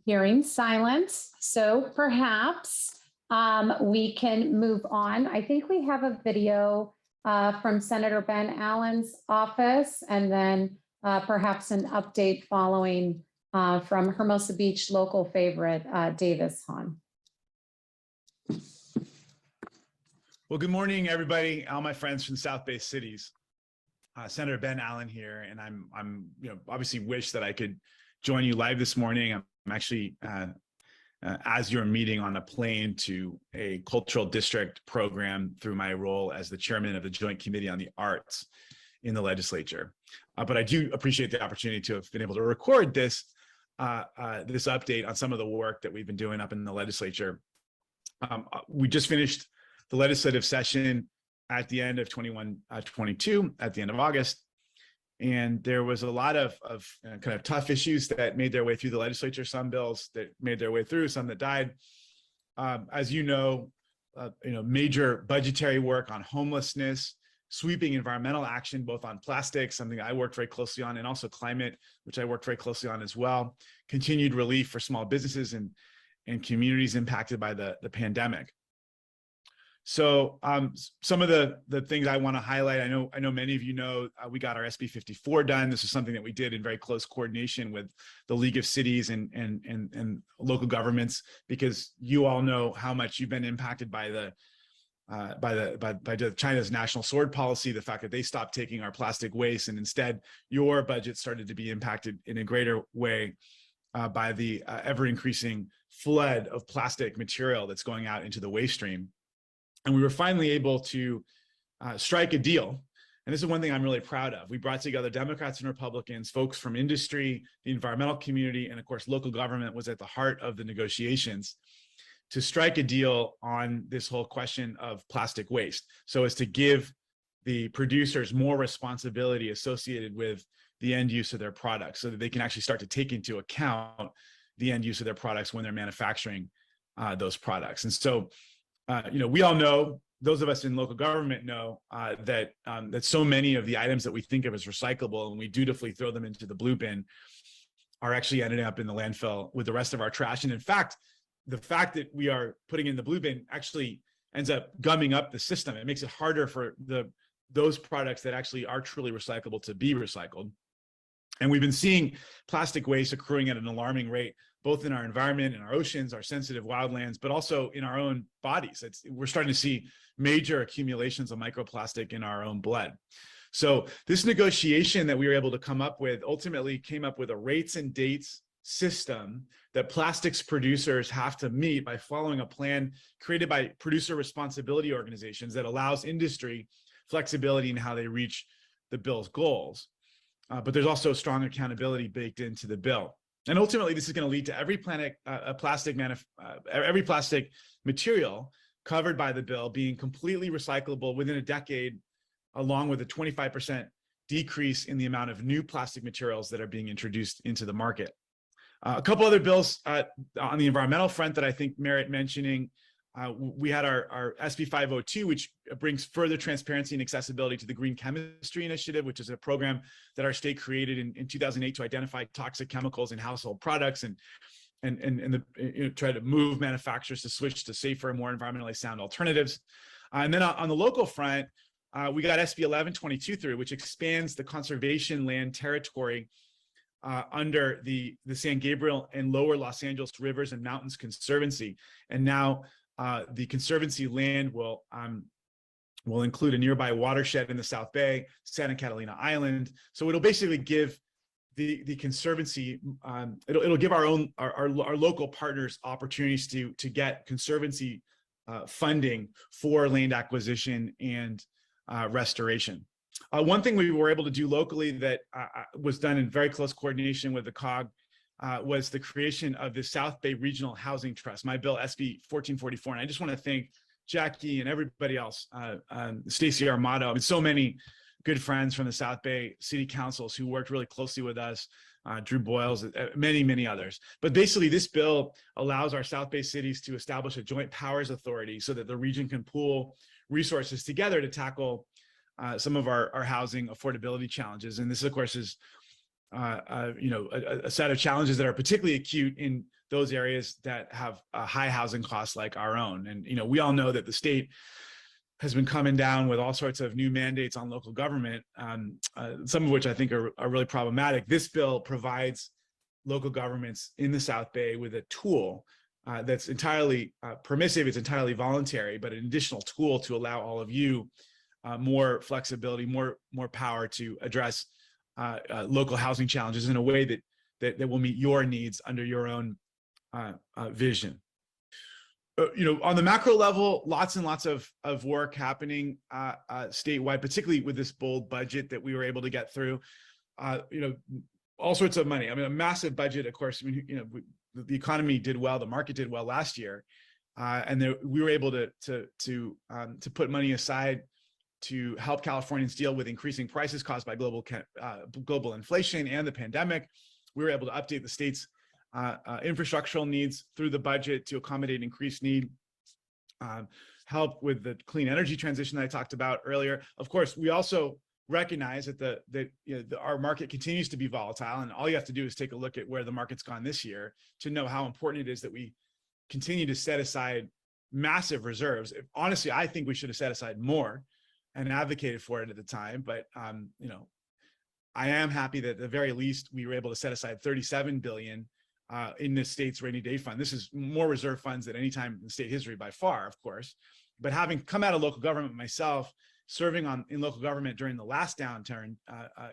Hearing silence, so perhaps we can move on. I think we have a video from Senator Ben Allen's office, and then perhaps an update following from Hermosa Beach local favorite Davis Hahn. Well, good morning, everybody. All my friends from South Bay cities. Senator Ben Allen here, and I'm obviously wish that I could join you live this morning. I'm actually, as you're meeting, on a plane to a cultural district program through my role as the chairman of the Joint Committee on the Arts in the legislature. But I do appreciate the opportunity to have been able to record this update on some of the work that we've been doing up in the legislature. We just finished the legislative session at the end of 21-22, at the end of August. And there was a lot of kind of tough issues that made their way through the legislature, some bills that made their way through, some that died. As you know, major budgetary work on homelessness, sweeping environmental action, both on plastic, something I worked very closely on, and also climate, which I worked very closely on as well. Continued relief for small businesses and communities impacted by the pandemic. So some of the things I want to highlight, I know many of you know, we got our SB 54 done. This is something that we did in very close coordination with the League of Cities and local governments, because you all know how much you've been impacted by China's national sword policy, the fact that they stopped taking our plastic waste, and instead your budget started to be impacted in a greater way by the ever increasing flood of plastic material that's going out into the waste stream. And we were finally able to strike a deal. And this is one thing I'm really proud of. We brought together Democrats and Republicans, folks from industry, the environmental community, and of course, local government was at the heart of the negotiations to strike a deal on this whole question of plastic waste, so as to give the producers more responsibility associated with the end use of their products, so that they can actually start to take into account the end use of their products when they're manufacturing those products. And so, we all know, those of us in local government know that so many of the items that we think of as recyclable and we dutifully throw them into the blue bin are actually ending up in the landfill with the rest of our trash. And in fact, the fact that we are putting in the blue bin actually ends up gumming up the system. It makes it harder for those products that actually are truly recyclable to be recycled. And we've been seeing plastic waste accruing at an alarming rate, both in our environment, in our oceans, our sensitive wildlands, but also in our own bodies. We're starting to see major accumulations of microplastic in our own blood. So this negotiation that we were able to come up with ultimately came up with a rates and dates system that plastics producers have to meet by following a plan created by producer responsibility organizations that allows industry flexibility in how they reach the bill's goals. But there's also strong accountability baked into the bill. And ultimately, this is going to lead to every plastic material covered by the bill being completely recyclable within a decade, along with a 25% decrease in the amount of new plastic materials that are being introduced into the market. A couple other bills on the environmental front that I think merit mentioning. We had our SB 502, which brings further transparency and accessibility to the Green Chemistry Initiative, which is a program that our state created in 2008 to identify toxic chemicals in household products and try to move manufacturers to switch to safer and more environmentally sound alternatives. And then on the local front, we got SB 1122 through, which expands the conservation land territory under the San Gabriel and Lower Los Angeles Rivers and Mountains Conservancy. And now the Conservancy land will include a nearby watershed in the South Bay, Santa Catalina Island. So it'll basically give the Conservancy, it'll give our local partners opportunities to get Conservancy funding for land acquisition and restoration. One thing we were able to do locally that was done in very close coordination with the COG was the creation of the South Bay Regional Housing Trust, my bill SB 1444. And I just want to thank Jackie and everybody else, Stacey Armato, and so many good friends from the South Bay City Councils who worked really closely with us, Drew Boyles, many, many others. But basically this bill allows our South Bay cities to establish a joint powers authority so that the region can pool resources together to tackle some of our housing affordability challenges. And this, of course, is a set of challenges that are particularly acute in those areas that have high housing costs like our own. And we all know that the state has been coming down with all sorts of new mandates on local government, some of which I think are really problematic. This bill provides local governments in the South Bay with a tool that's entirely permissive, it's entirely voluntary, but an additional tool to allow all of you more flexibility, more power to address local housing challenges in a way that will meet your needs under your own vision. On the macro level, lots and lots of work happening statewide, particularly with this bold budget that we were able to get through. All sorts of money. I mean, a massive budget, of course. The economy did well, the market did well last year, and we were able to put money aside to help Californians deal with increasing prices caused by global inflation and the pandemic. We were able to update the state's infrastructural needs through the budget to accommodate increased need. help with the clean energy transition that I talked about earlier. Of course, we also recognize that our market continues to be volatile, and all you have to do is take a look at where the market's gone this year to know how important it is that we continue to set aside massive reserves. Honestly, I think we should have set aside more and advocated for it at the time, but I am happy that at the very least we were able to set aside $37 billion in the state's rainy day fund. This is more reserve funds than any time in state history by far, of course. But having come out of local government myself, serving in local government during the last downturn,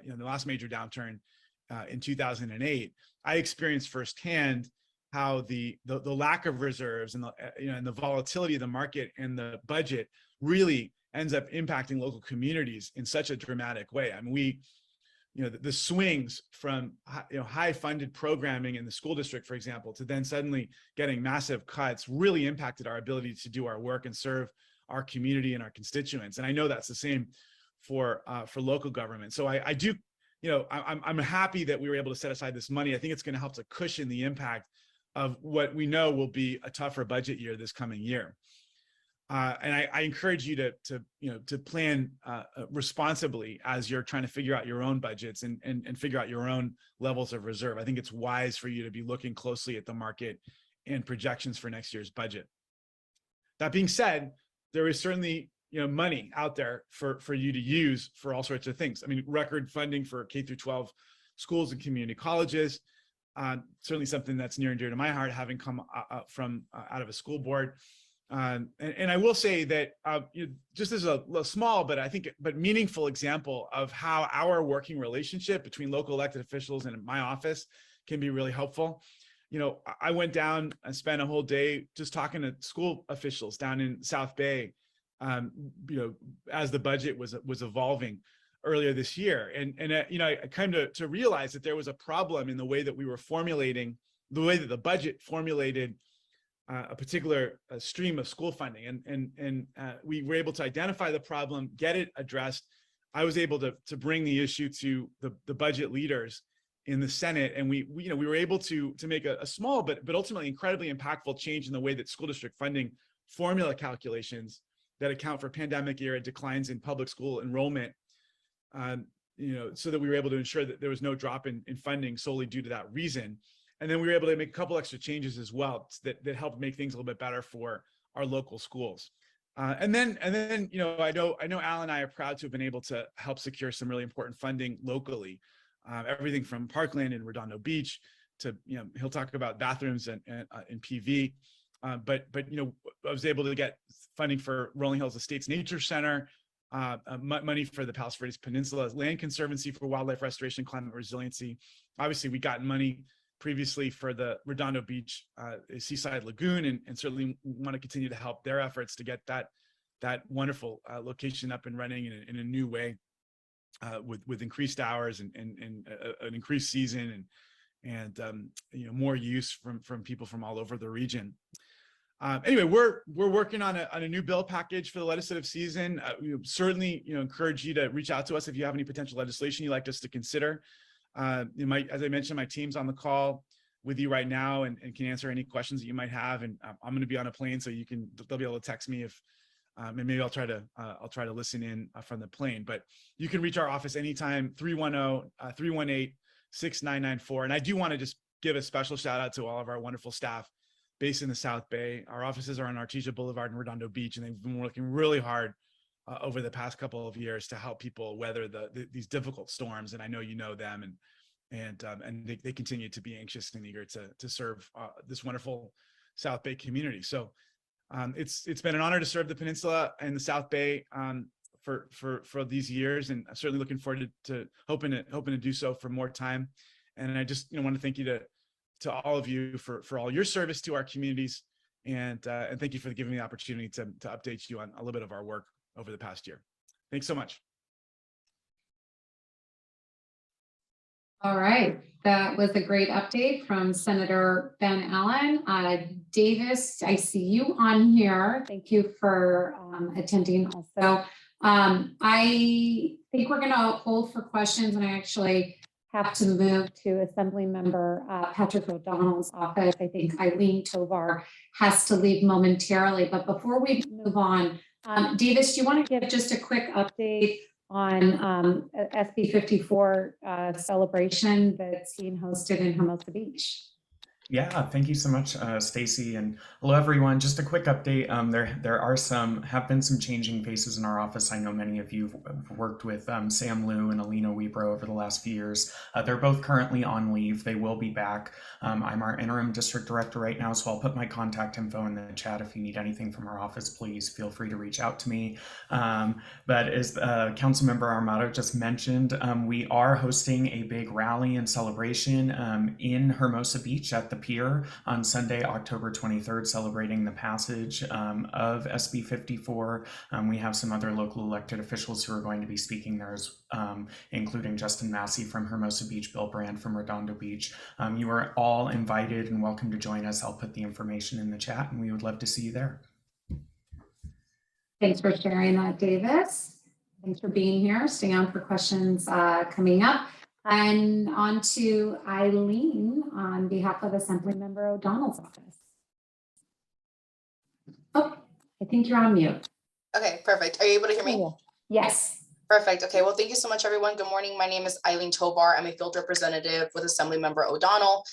the last major downturn in 2008, I experienced firsthand how the lack of reserves and the volatility of the market and the budget really ends up impacting local communities in such a dramatic way. I mean, the swings from high funded programming in the school district, for example, to then suddenly getting massive cuts really impacted our ability to do our work and serve our community and our constituents. And I know that's the same for local government. So I do, I'm happy that we were able to set aside this money. I think it's going to help to cushion the impact of what we know will be a tougher budget year this coming year. And I encourage you to plan responsibly as you're trying to figure out your own budgets and figure out your own levels of reserve. I think it's wise for you to be looking closely at the market and projections for next year's budget. That being said, there is certainly money out there for you to use for all sorts of things. I mean, record funding for K through 12 schools and community colleges, certainly something that's near and dear to my heart, having come from out of a school board. And I will say that just as a small, but meaningful example of how our working relationship between local elected officials and my office can be really helpful. I went down and spent a whole day just talking to school officials down in South Bay, as the budget was evolving earlier this year. And I came to realize that there was a problem in the way that we were formulating, the way that the budget formulated a particular stream of school funding, and we were able to identify the problem, get it addressed. I was able to bring the issue to the budget leaders in the Senate, and we were able to make a small but ultimately incredibly impactful change in the way that school district funding formula calculations that account for pandemic era declines in public school enrollment, so that we were able to ensure that there was no drop in funding solely due to that reason. And then we were able to make a couple extra changes as well that helped make things a little bit better for our local schools. And then I know Al and I are proud to have been able to help secure some really important funding locally. Everything from Parkland and Redondo Beach to he'll talk about bathrooms and PV. But I was able to get funding for Rolling Hills Estates Nature Center, money for the Palos Verdes Peninsula Land Conservancy for wildlife restoration, climate resiliency. Obviously, we got money previously for the Redondo Beach Seaside Lagoon, and certainly want to continue to help their efforts to get that wonderful location up and running in a new way, with increased hours and an increased season and more use from people from all over the region. Anyway, we're working on a new bill package for the legislative season. We certainly encourage you to reach out to us if you have any potential legislation you'd like us to consider. As I mentioned, my team's on the call with you right now and can answer any questions that you might have. And I'm going to be on a plane, so they'll be able to text me if, and maybe I'll try to listen in from the plane. But you can reach our office anytime, 310-318-6994. And I do want to just give a special shout out to all of our wonderful staff based in the South Bay. Our offices are on Artesia Boulevard and Redondo Beach, and they've been working really hard over the past couple of years to help people weather these difficult storms. And I know you know them, and they continue to be anxious and eager to serve this wonderful South Bay community. So it's been an honor to serve the peninsula and the South Bay for these years, and I'm certainly looking forward to hoping to do so for more time. And I just want to thank you to all of you for all your service to our communities, and thank you for giving me the opportunity to update you on a little bit of our work over the past year. Thanks so much. All right, that was a great update from Senator Ben Allen. Davis, I see you on here. Thank you for attending also. I think we're going to hold for questions, and I actually have to move to Assemblymember Patrick O'Donnell's office. I think Eileen Tovar has to leave momentarily, but before we move on, Davis, do you want to give just a quick update on SB 54 celebration that's being hosted in Hermosa Beach? Yeah, thank you so much, Stacy, and hello everyone. Just a quick update. There have been some changing faces in our office. I know many of you have worked with Sam Liu and Alina Webro over the last few years. They're both currently on leave. They will be back. I'm our interim district director right now, so I'll put my contact info in the chat. If you need anything from our office, please feel free to reach out to me. But as Councilmember Armato just mentioned, we are hosting a big rally and celebration in Hermosa Beach at the Pier on Sunday, October 23rd, celebrating the passage of SB 54. We have some other local elected officials who are going to be speaking there, including Justin Massey from Hermosa Beach, Bill Brand from Redondo Beach. You are all invited and welcome to join us. I'll put the information in the chat and we would love to see you there. Thanks for sharing that, Davis. Thanks for being here. Stay on for questions coming up. And on to Eileen on behalf of Assemblymember O'Donnell's office. Oh, I think you're on mute. Okay, perfect. Are you able to hear me? Oh, yes. Perfect. Okay, well, thank you so much, everyone. Good morning. My name is Eileen Tovar. I'm a field representative with Assemblymember O'Donnell.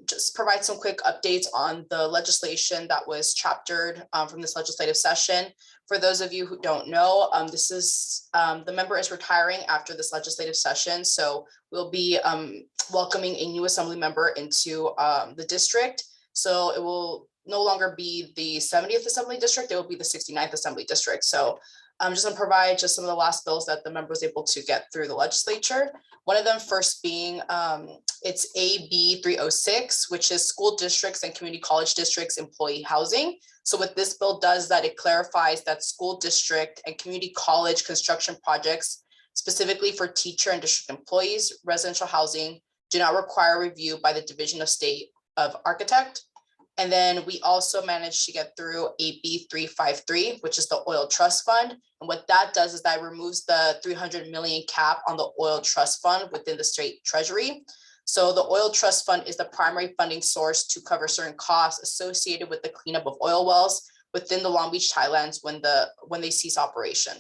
Just provide some quick updates on the legislation that was chaptered from this legislative session. For those of you who don't know, the member is retiring after this legislative session. So we'll be welcoming a new assembly member into the district. So it will no longer be the 70th Assembly District, it will be the 69th Assembly District. So I'm just going to provide just some of the last bills that the member was able to get through the legislature. One of them first being, it's AB 306, which is school districts and community college districts employee housing. So what this bill does is that it clarifies that school district and community college construction projects, specifically for teacher and district employees, residential housing, do not require review by the Division of State of Architect. And then we also managed to get through AB 353, which is the oil trust fund. And what that does is that removes the 300 million cap on the oil trust fund within the state treasury. So the oil trust fund is the primary funding source to cover certain costs associated with the cleanup of oil wells within the Long Beach Highlands when they cease operation.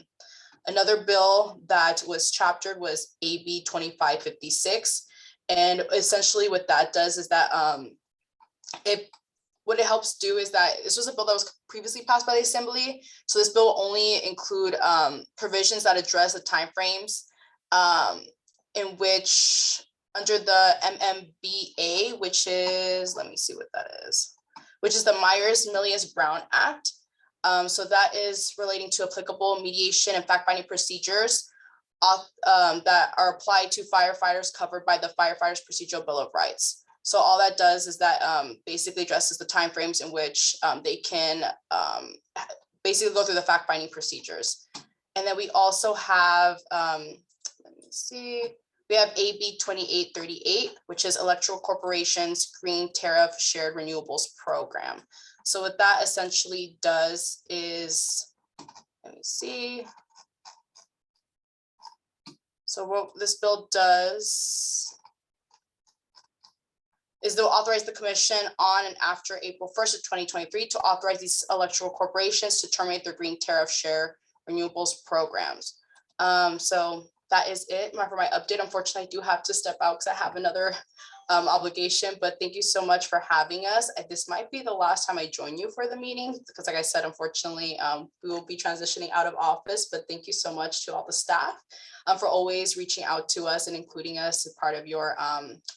Another bill that was chaptered was AB 2556. And essentially what that does is that what it helps do is that this was a bill that was previously passed by the Assembly. So this bill will only include provisions that address the timeframes in which under the MMBA, which is, let me see what that is, which is the Myers-Milius-Brown Act. So that is relating to applicable mediation and fact-finding procedures that are applied to firefighters covered by the Firefighters Procedural Bill of Rights. So all that does is that basically addresses the timeframes in which they can basically go through the fact-finding procedures. And then we also have, let me see, we have AB 2838, which is Electrical Corporation's Green Tariff Shared Renewables Program. So what that essentially does is, let me see. So what this bill does is they'll authorize the commission on and after April 1st of 2023 to authorize these electrical corporations to terminate their green tariff share renewables programs. So that is it for my update. Unfortunately, I do have to step out because I have another obligation, but thank you so much for having us. This might be the last time I join you for the meeting because like I said, unfortunately, we will be transitioning out of office, but thank you so much to all the staff for always reaching out to us and including us as part of your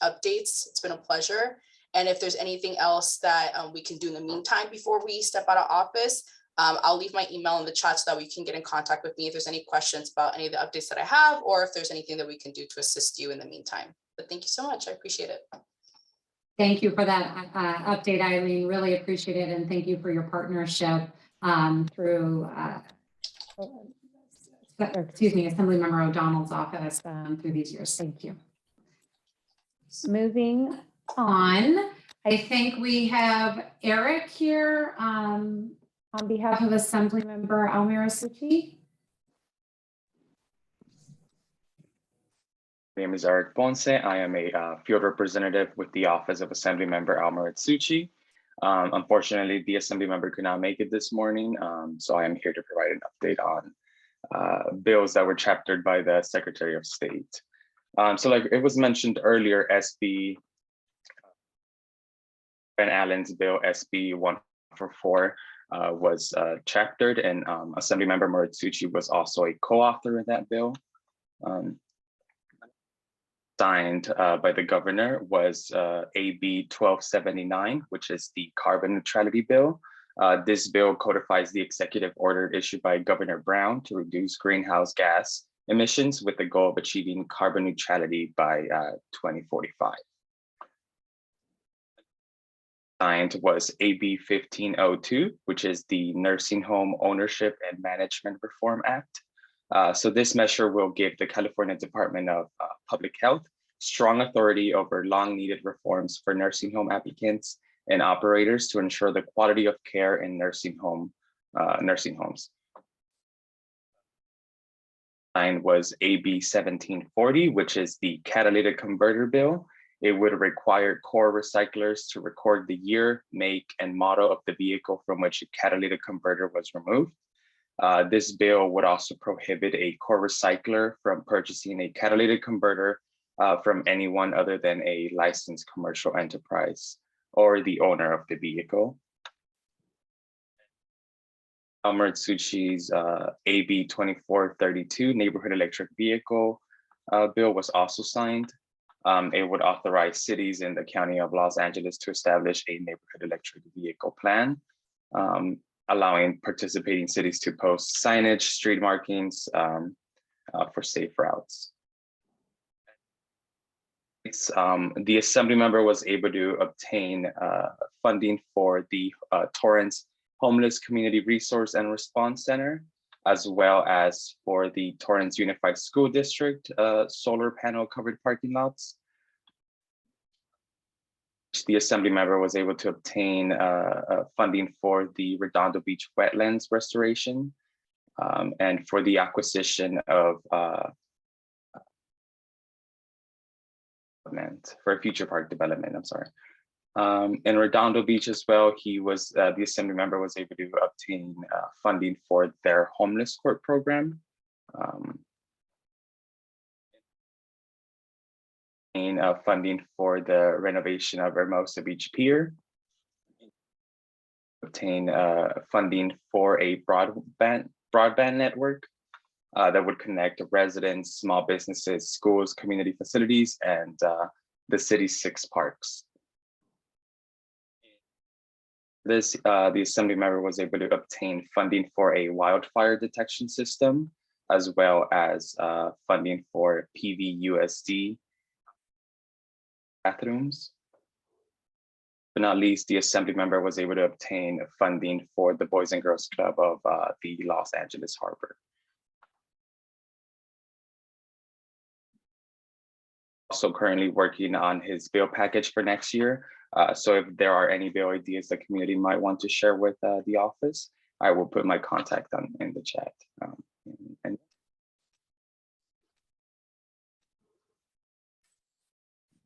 updates. It's been a pleasure. And if there's anything else that we can do in the meantime before we step out of office, I'll leave my email in the chat so that we can get in contact with me if there's any questions about any of the updates that I have, or if there's anything that we can do to assist you in the meantime. But thank you so much. I appreciate it. Thank you for that update, Eileen. Really appreciate it. And thank you for your partnership through, Assemblymember O'Donnell's office through these years. Thank you. Moving on, I think we have Eric here on behalf of Assemblymember Almira Suchi. My name is Eric Ponce. I am a field representative with the Office of Assembly Member Alma Suchi. Unfortunately, the Assembly member could not make it this morning, so I am here to provide an update on bills that were chaptered by the Secretary of State. So like it was mentioned earlier, SB Ben Allen's bill, SB 144, was chaptered, and Assemblymember Moritsuchi was also a co-author of that bill. Signed by the governor was AB 1279, which is the carbon neutrality bill. This bill codifies the executive order issued by Governor Brown to reduce greenhouse gas emissions with the goal of achieving carbon neutrality by 2045. Signed was AB 1502, which is the Nursing Home Ownership and Management Reform Act. So this measure will give the California Department of Public Health strong authority over long-needed reforms for nursing home applicants and operators to ensure the quality of care in nursing homes. Signed was AB 1740, which is the catalytic converter bill. It would require core recyclers to record the year, make, and model of the vehicle from which a catalytic converter was removed. This bill would also prohibit a core recycler from purchasing a catalytic converter from anyone other than a licensed commercial enterprise or the owner of the vehicle. Moritsuchi's AB 2432 Neighborhood Electric Vehicle bill was also signed. It would authorize cities in the County of Los Angeles to establish a neighborhood electric vehicle plan, allowing participating cities to post signage, street markings for safe routes. The Assembly member was able to obtain funding for the Torrance Homeless Community Resource and Response Center, as well as for the Torrance Unified School District solar panel covered parking lots. The Assembly member was able to obtain funding for the Redondo Beach wetlands restoration and for the acquisition of for a future park development, I'm sorry. In Redondo Beach as well, the Assembly member was able to obtain funding for their homeless court program. Funding for the renovation of Hermosa Beach Pier. Obtain funding for a broadband network that would connect residents, small businesses, schools, community facilities, and the city's 6 parks. The Assembly member was able to obtain funding for a wildfire detection system, as well as funding for PVUSD bathrooms. But not least, the Assembly member was able to obtain funding for the Boys and Girls Club of the Los Angeles Harbor. Also currently working on his bill package for next year. So if there are any bill ideas the community might want to share with the office, I will put my contact in the chat.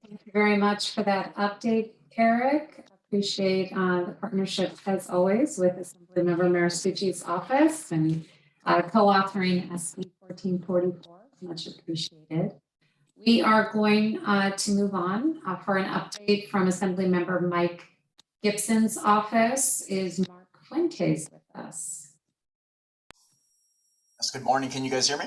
Thank you very much for that update, Eric. Appreciate the partnership as always with Assemblymember Marisucci's office and co-authoring SB 1444. Much appreciated. We are going to move on for an update from Assemblymember Mike Gibson's office. Is Mark Fuentes with us? Yes, good morning. Can you guys hear me?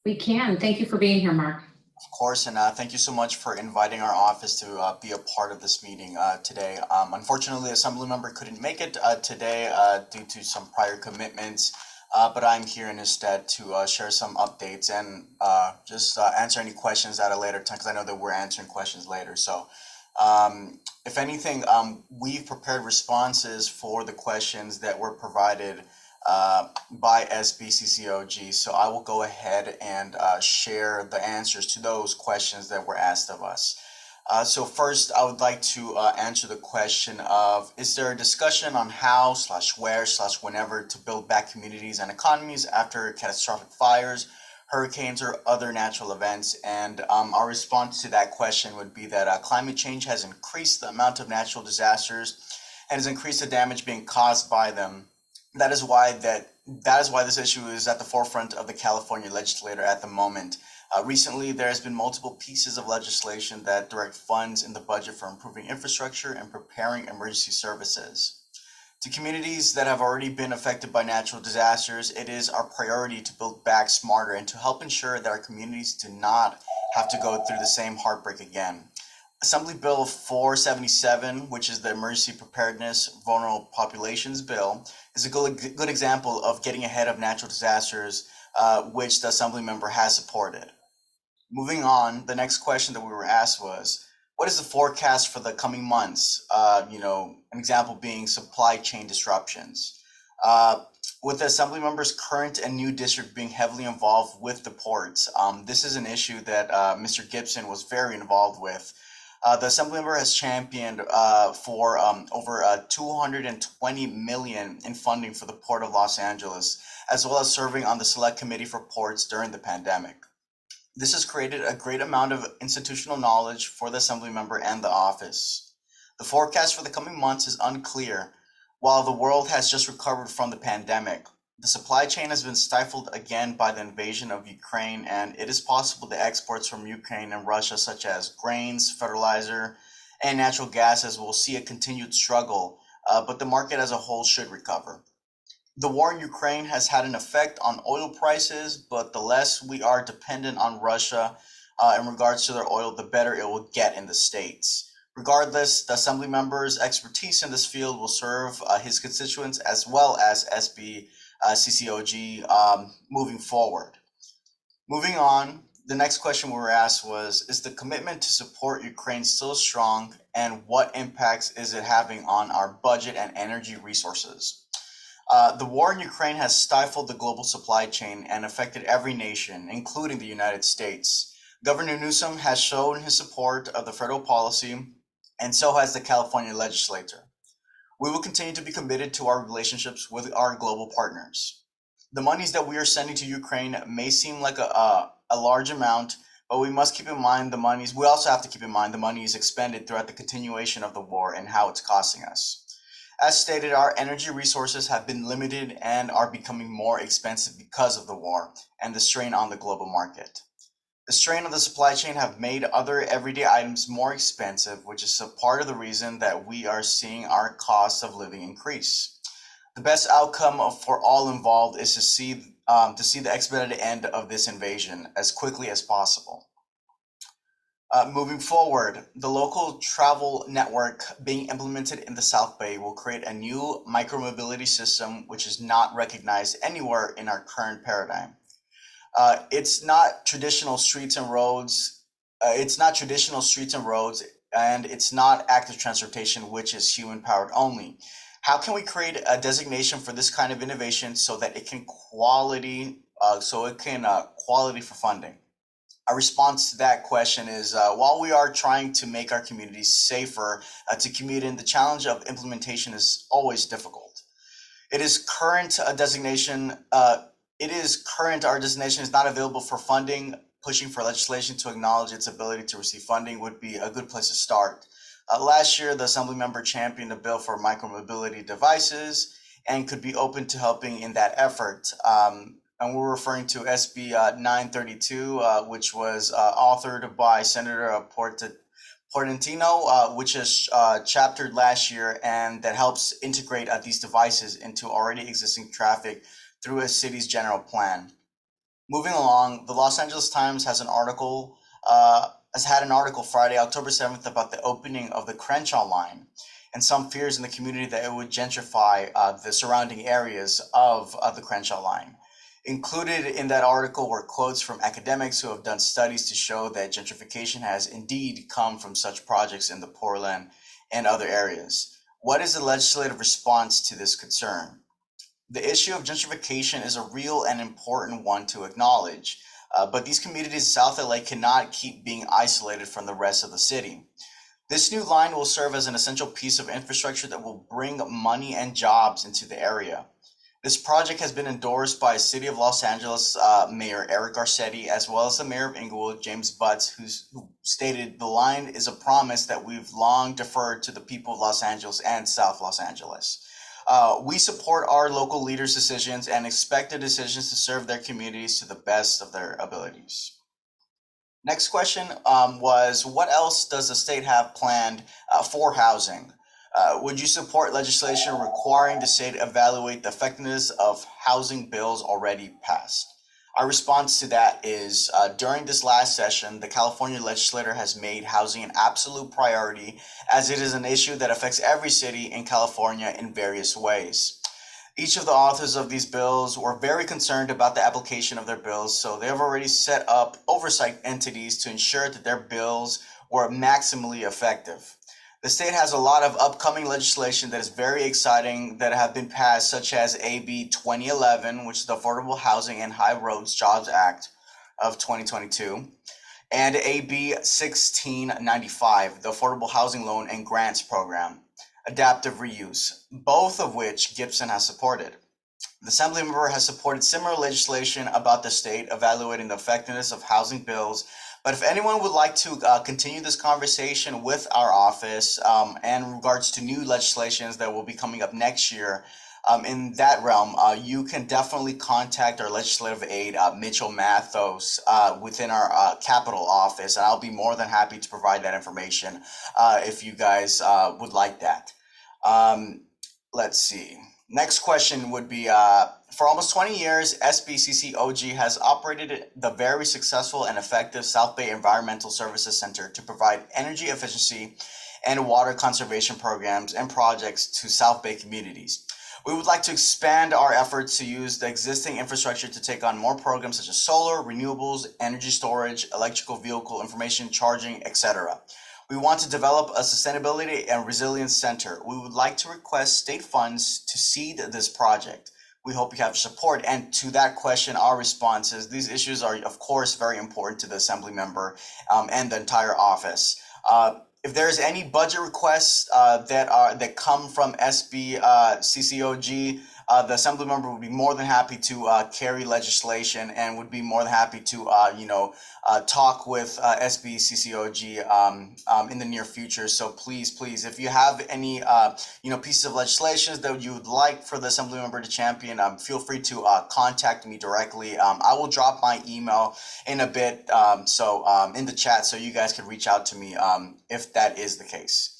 We can. Thank you for being here, Mark. Of course, and thank you so much for inviting our office to be a part of this meeting today. Unfortunately, Assemblymember couldn't make it today due to some prior commitments. But I'm here instead to share some updates and just answer any questions at a later time, because I know that we're answering questions later. So if anything, we've prepared responses for the questions that were provided by SBCCOG. So I will go ahead and share the answers to those questions that were asked of us. So first, I would like to answer the question of, is there a discussion on how /where/whenever to build back communities and economies after catastrophic fires, hurricanes, or other natural events. And our response to that question would be that climate change has increased the amount of natural disasters and has increased the damage being caused by them. That is why this issue is at the forefront of the California legislature at the moment. Recently, there has been multiple pieces of legislation that direct funds in the budget for improving infrastructure and preparing emergency services. To communities that have already been affected by natural disasters, it is our priority to build back smarter and to help ensure that our communities do not have to go through the same heartbreak again. Assembly Bill 477, which is the Emergency Preparedness Vulnerable Populations Bill, is a good example of getting ahead of natural disasters, which the Assembly member has supported. Moving on, the next question that we were asked was, what is the forecast for the coming months? An example being supply chain disruptions. With the Assembly members' current and new district being heavily involved with the ports, this is an issue that Mr. Gibson was very involved with. The Assembly member has championed for over 220 million in funding for the Port of Los Angeles, as well as serving on the Select Committee for Ports during the pandemic. This has created a great amount of institutional knowledge for the Assembly member and the office. The forecast for the coming months is unclear. While the world has just recovered from the pandemic, the supply chain has been stifled again by the invasion of Ukraine, and it is possible that exports from Ukraine and Russia, such as grains, fertilizer, and natural gases, will see a continued struggle, but the market as a whole should recover. The war in Ukraine has had an effect on oil prices, but the less we are dependent on Russia in regards to their oil, the better it will get in the States. Regardless, the Assembly member's expertise in this field will serve his constituents as well as SBCCOG moving forward. Moving on, the next question we were asked was, is the commitment to support Ukraine still strong, and what impacts is it having on our budget and energy resources? The war in Ukraine has stifled the global supply chain and affected every nation, including the United States. Governor Newsom has shown his support of the federal policy, and so has the California legislature. We will continue to be committed to our relationships with our global partners. The monies that we are sending to Ukraine may seem like a large amount, but we must keep in mind we also have to keep in mind the money is expended throughout the continuation of the war and how it's costing us. As stated, our energy resources have been limited and are becoming more expensive because of the war and the strain on the global market. The strain of the supply chain have made other everyday items more expensive, which is a part of the reason that we are seeing our costs of living increase. The best outcome for all involved is to see the expedited end of this invasion as quickly as possible. Moving forward, the local travel network being implemented in the South Bay will create a new micromobility system which is not recognized anywhere in our current paradigm. It's not traditional streets and roads. And it's not active transportation, which is human powered only. How can we create a designation for this kind of innovation so that it can quality for funding? Our response to that question is, while we are trying to make our communities safer to commute in, the challenge of implementation is always difficult. Our designation is not available for funding. Pushing for legislation to acknowledge its ability to receive funding would be a good place to start. Last year, the Assembly member championed a bill for micromobility devices and could be open to helping in that effort. And we're referring to SB 932, which was authored by Senator Portantino, which is chaptered last year, and that helps integrate these devices into already existing traffic through a city's general plan. Moving along, the Los Angeles Times has had an article Friday, October 7th, about the opening of the Crenshaw line and some fears in the community that it would gentrify the surrounding areas of the Crenshaw line. Included in that article were quotes from academics who have done studies to show that gentrification has indeed come from such projects in the Portland and other areas. What is the legislative response to this concern? The issue of gentrification is a real and important one to acknowledge, but these communities in South LA cannot keep being isolated from the rest of the city. This new line will serve as an essential piece of infrastructure that will bring money and jobs into the area. This project has been endorsed by City of Los Angeles Mayor Eric Garcetti, as well as the Mayor of Inglewood, James Butts, who stated the line is a promise that we've long deferred to the people of Los Angeles and South Los Angeles. We support our local leaders' decisions and expect their decisions to serve their communities to the best of their abilities. Next question was, what else does the state have planned for housing? Would you support legislation requiring the state to evaluate the effectiveness of housing bills already passed? Our response to that is, during this last session, the California legislature has made housing an absolute priority, as it is an issue that affects every city in California in various ways. Each of the authors of these bills were very concerned about the application of their bills, so they have already set up oversight entities to ensure that their bills were maximally effective. The state has a lot of upcoming legislation that is very exciting that have been passed, such as AB 2011, which is the Affordable Housing and High Roads Jobs Act of 2022, and AB 1695, the Affordable Housing Loan and Grants Program, Adaptive Reuse, both of which Gibson has supported. The Assembly member has supported similar legislation about the state evaluating the effectiveness of housing bills. But if anyone would like to continue this conversation with our office and in regards to new legislations that will be coming up next year, in that realm, you can definitely contact our legislative aide, Mitchell Mathos, within our Capitol office, and I'll be more than happy to provide that information if you guys would like that. Let's see. Next question would be, for almost 20 years, SBCCOG has operated the very successful and effective South Bay Environmental Services Center to provide energy efficiency and water conservation programs and projects to South Bay communities. We would like to expand our efforts to use the existing infrastructure to take on more programs such as solar, renewables, energy storage, electrical vehicle information charging, etc. We want to develop a sustainability and resilience center. We would like to request state funds to seed this project. We hope you have support. And to that question, our response is these issues are, of course, very important to the Assembly member and the entire office. If there's any budget requests that come from SBCCOG, the Assembly member would be more than happy to carry legislation and would be more than happy to talk with SBCCOG in the near future. So please, if you have any pieces of legislation that you would like for the Assembly member to champion, feel free to contact me directly. I will drop my email in a bit, in the chat, so you guys can reach out to me if that is the case.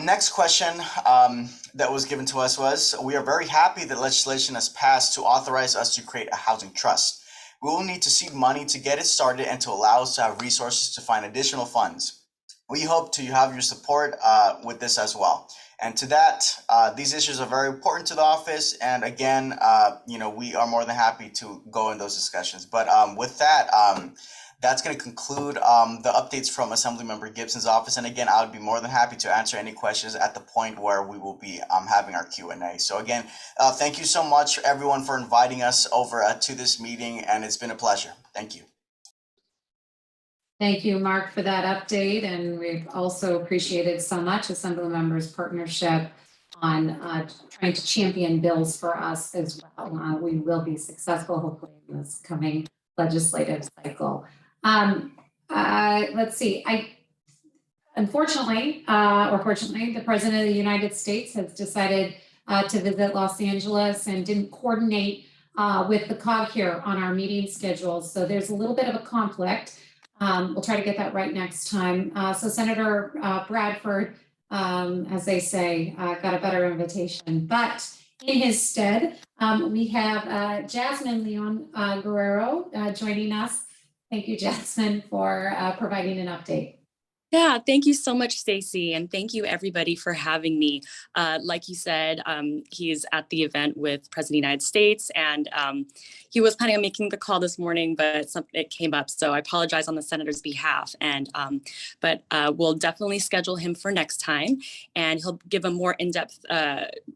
Next question that was given to us was, we are very happy that legislation has passed to authorize us to create a housing trust. We will need to seed money to get it started and to allow us to have resources to find additional funds. We hope to have your support with this as well. And to that, these issues are very important to the office. And again, we are more than happy to go in those discussions. But with that, that's going to conclude the updates from Assemblymember Gibson's office. And again, I would be more than happy to answer any questions at the point where we will be having our Q&A. So again, thank you so much, everyone, for inviting us over to this meeting. And it's been a pleasure. Thank you. Thank you, Mark, for that update. And we've also appreciated so much Assembly members' partnership on trying to champion bills for us as well. We will be successful, hopefully, in this coming legislative cycle. Let's see. Unfortunately, or fortunately, the President of the United States has decided to visit Los Angeles and didn't coordinate with the COG here on our meeting schedule. So there's a little bit of a conflict. We'll try to get that right next time. So Senator Bradford, as they say, got a better invitation. But in his stead, we have Jasmine Leon Guerrero joining us. Thank you, Jasmine, for providing an update. Yeah, thank you so much, Stacy, and thank you everybody for having me. Like you said, he's at the event with President of the United States, and he was planning on making the call this morning, but it came up, so I apologize on the senator's behalf. And but we'll definitely schedule him for next time, and he'll give a more in-depth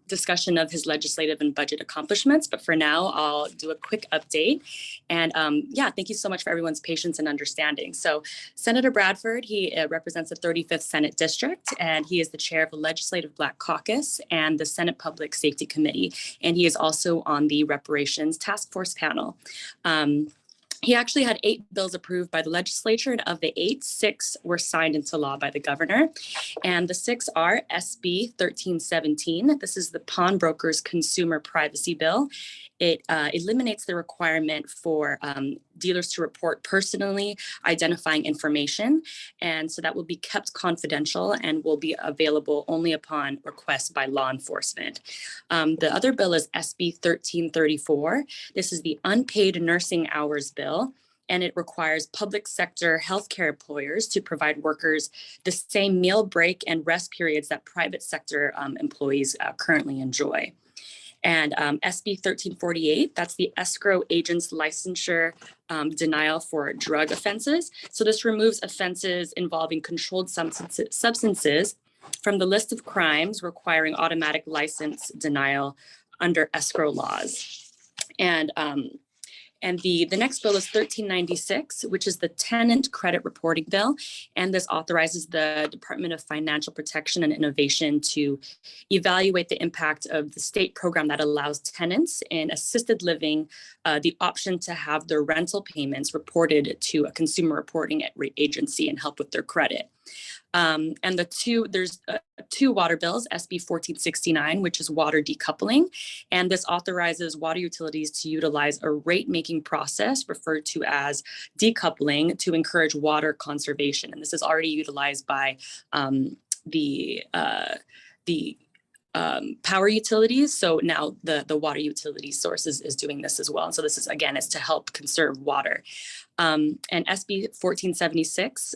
discussion of his legislative and budget accomplishments. But for now, I'll do a quick update. And yeah, thank you so much for everyone's patience and understanding. So Senator Bradford, he represents represents the 35th Senate District, and he is the chair of the Legislative Black Caucus and the Senate Public Safety Committee, and he is also on the Reparations Task Force panel. He actually had 8 bills approved by the legislature, and of the 8, 6 were signed into law by the governor. And the 6 are SB 1317. This is the Pawnbrokers Consumer Privacy Bill. It eliminates the requirement for dealers to report personally identifying information. And so that will be kept confidential and will be available only upon request by law enforcement. The other bill is SB 1334. This is the Unpaid Nursing Hours Bill, and it requires public sector healthcare employers to provide workers the same meal break and rest periods that private sector employees currently enjoy. And SB 1348, that's the escrow agent's licensure denial for drug offenses. So this removes offenses involving controlled substances from the list of crimes requiring automatic license denial under escrow laws. And the next bill is 1396, which is the Tenant Credit Reporting Bill. And this authorizes the Department of Financial Protection and Innovation to evaluate the impact of the state program that allows tenants in assisted living the option to have their rental payments reported to a consumer reporting agency and help with their credit. And there's 2 water bills, SB 1469, which is water decoupling. And this authorizes water utilities to utilize a rate-making process referred to as decoupling to encourage water conservation. And this is already utilized by the power utilities. So now the water utility source is doing this as well. And so this is, again, is to help conserve water. And SB 1476,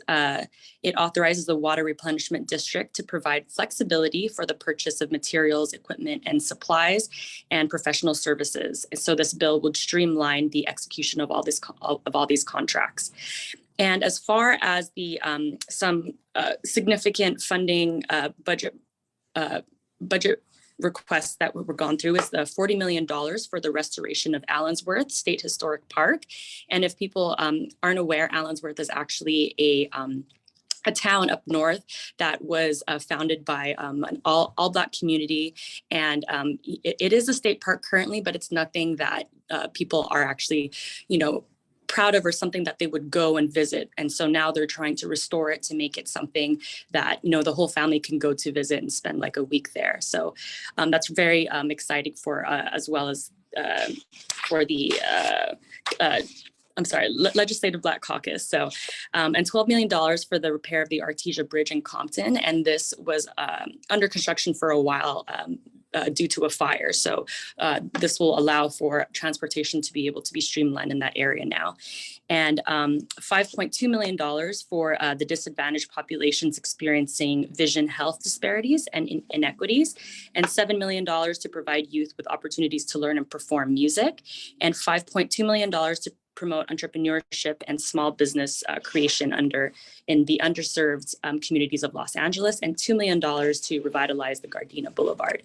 it authorizes the Water Replenishment District to provide flexibility for the purchase of materials, equipment, and supplies and professional services. And so this bill would streamline the execution of all these contracts. And as far as the some significant funding budget requests that were gone through is the $40 million for the restoration of Allensworth State Historic Park. And if people aren't aware, Allensworth is actually a town up north that was founded by an all Black community. And it is a state park currently, but it's nothing that people are actually, proud of or something that they would go and visit. And so now they're trying to restore it to make it something that, the whole family can go to visit and spend like a week there. So that's very exciting for as well as for the Legislative Black Caucus. So, and $12 million for the repair of the Artesia Bridge in Compton. And this was under construction for a while due to a fire. So this will allow for transportation to be able to be streamlined in that area now. And $5.2 million for the disadvantaged populations experiencing vision health disparities and inequities, and $7 million to provide youth with opportunities to learn and perform music, and $5.2 million to promote entrepreneurship and small business creation in the underserved communities of Los Angeles, and $2 million to revitalize the Gardena Boulevard.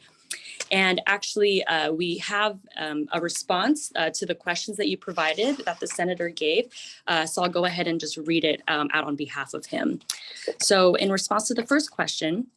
And actually, we have a response to the questions that you provided that the senator gave. So I'll go ahead and just read it out on behalf of him. So in response to the first question,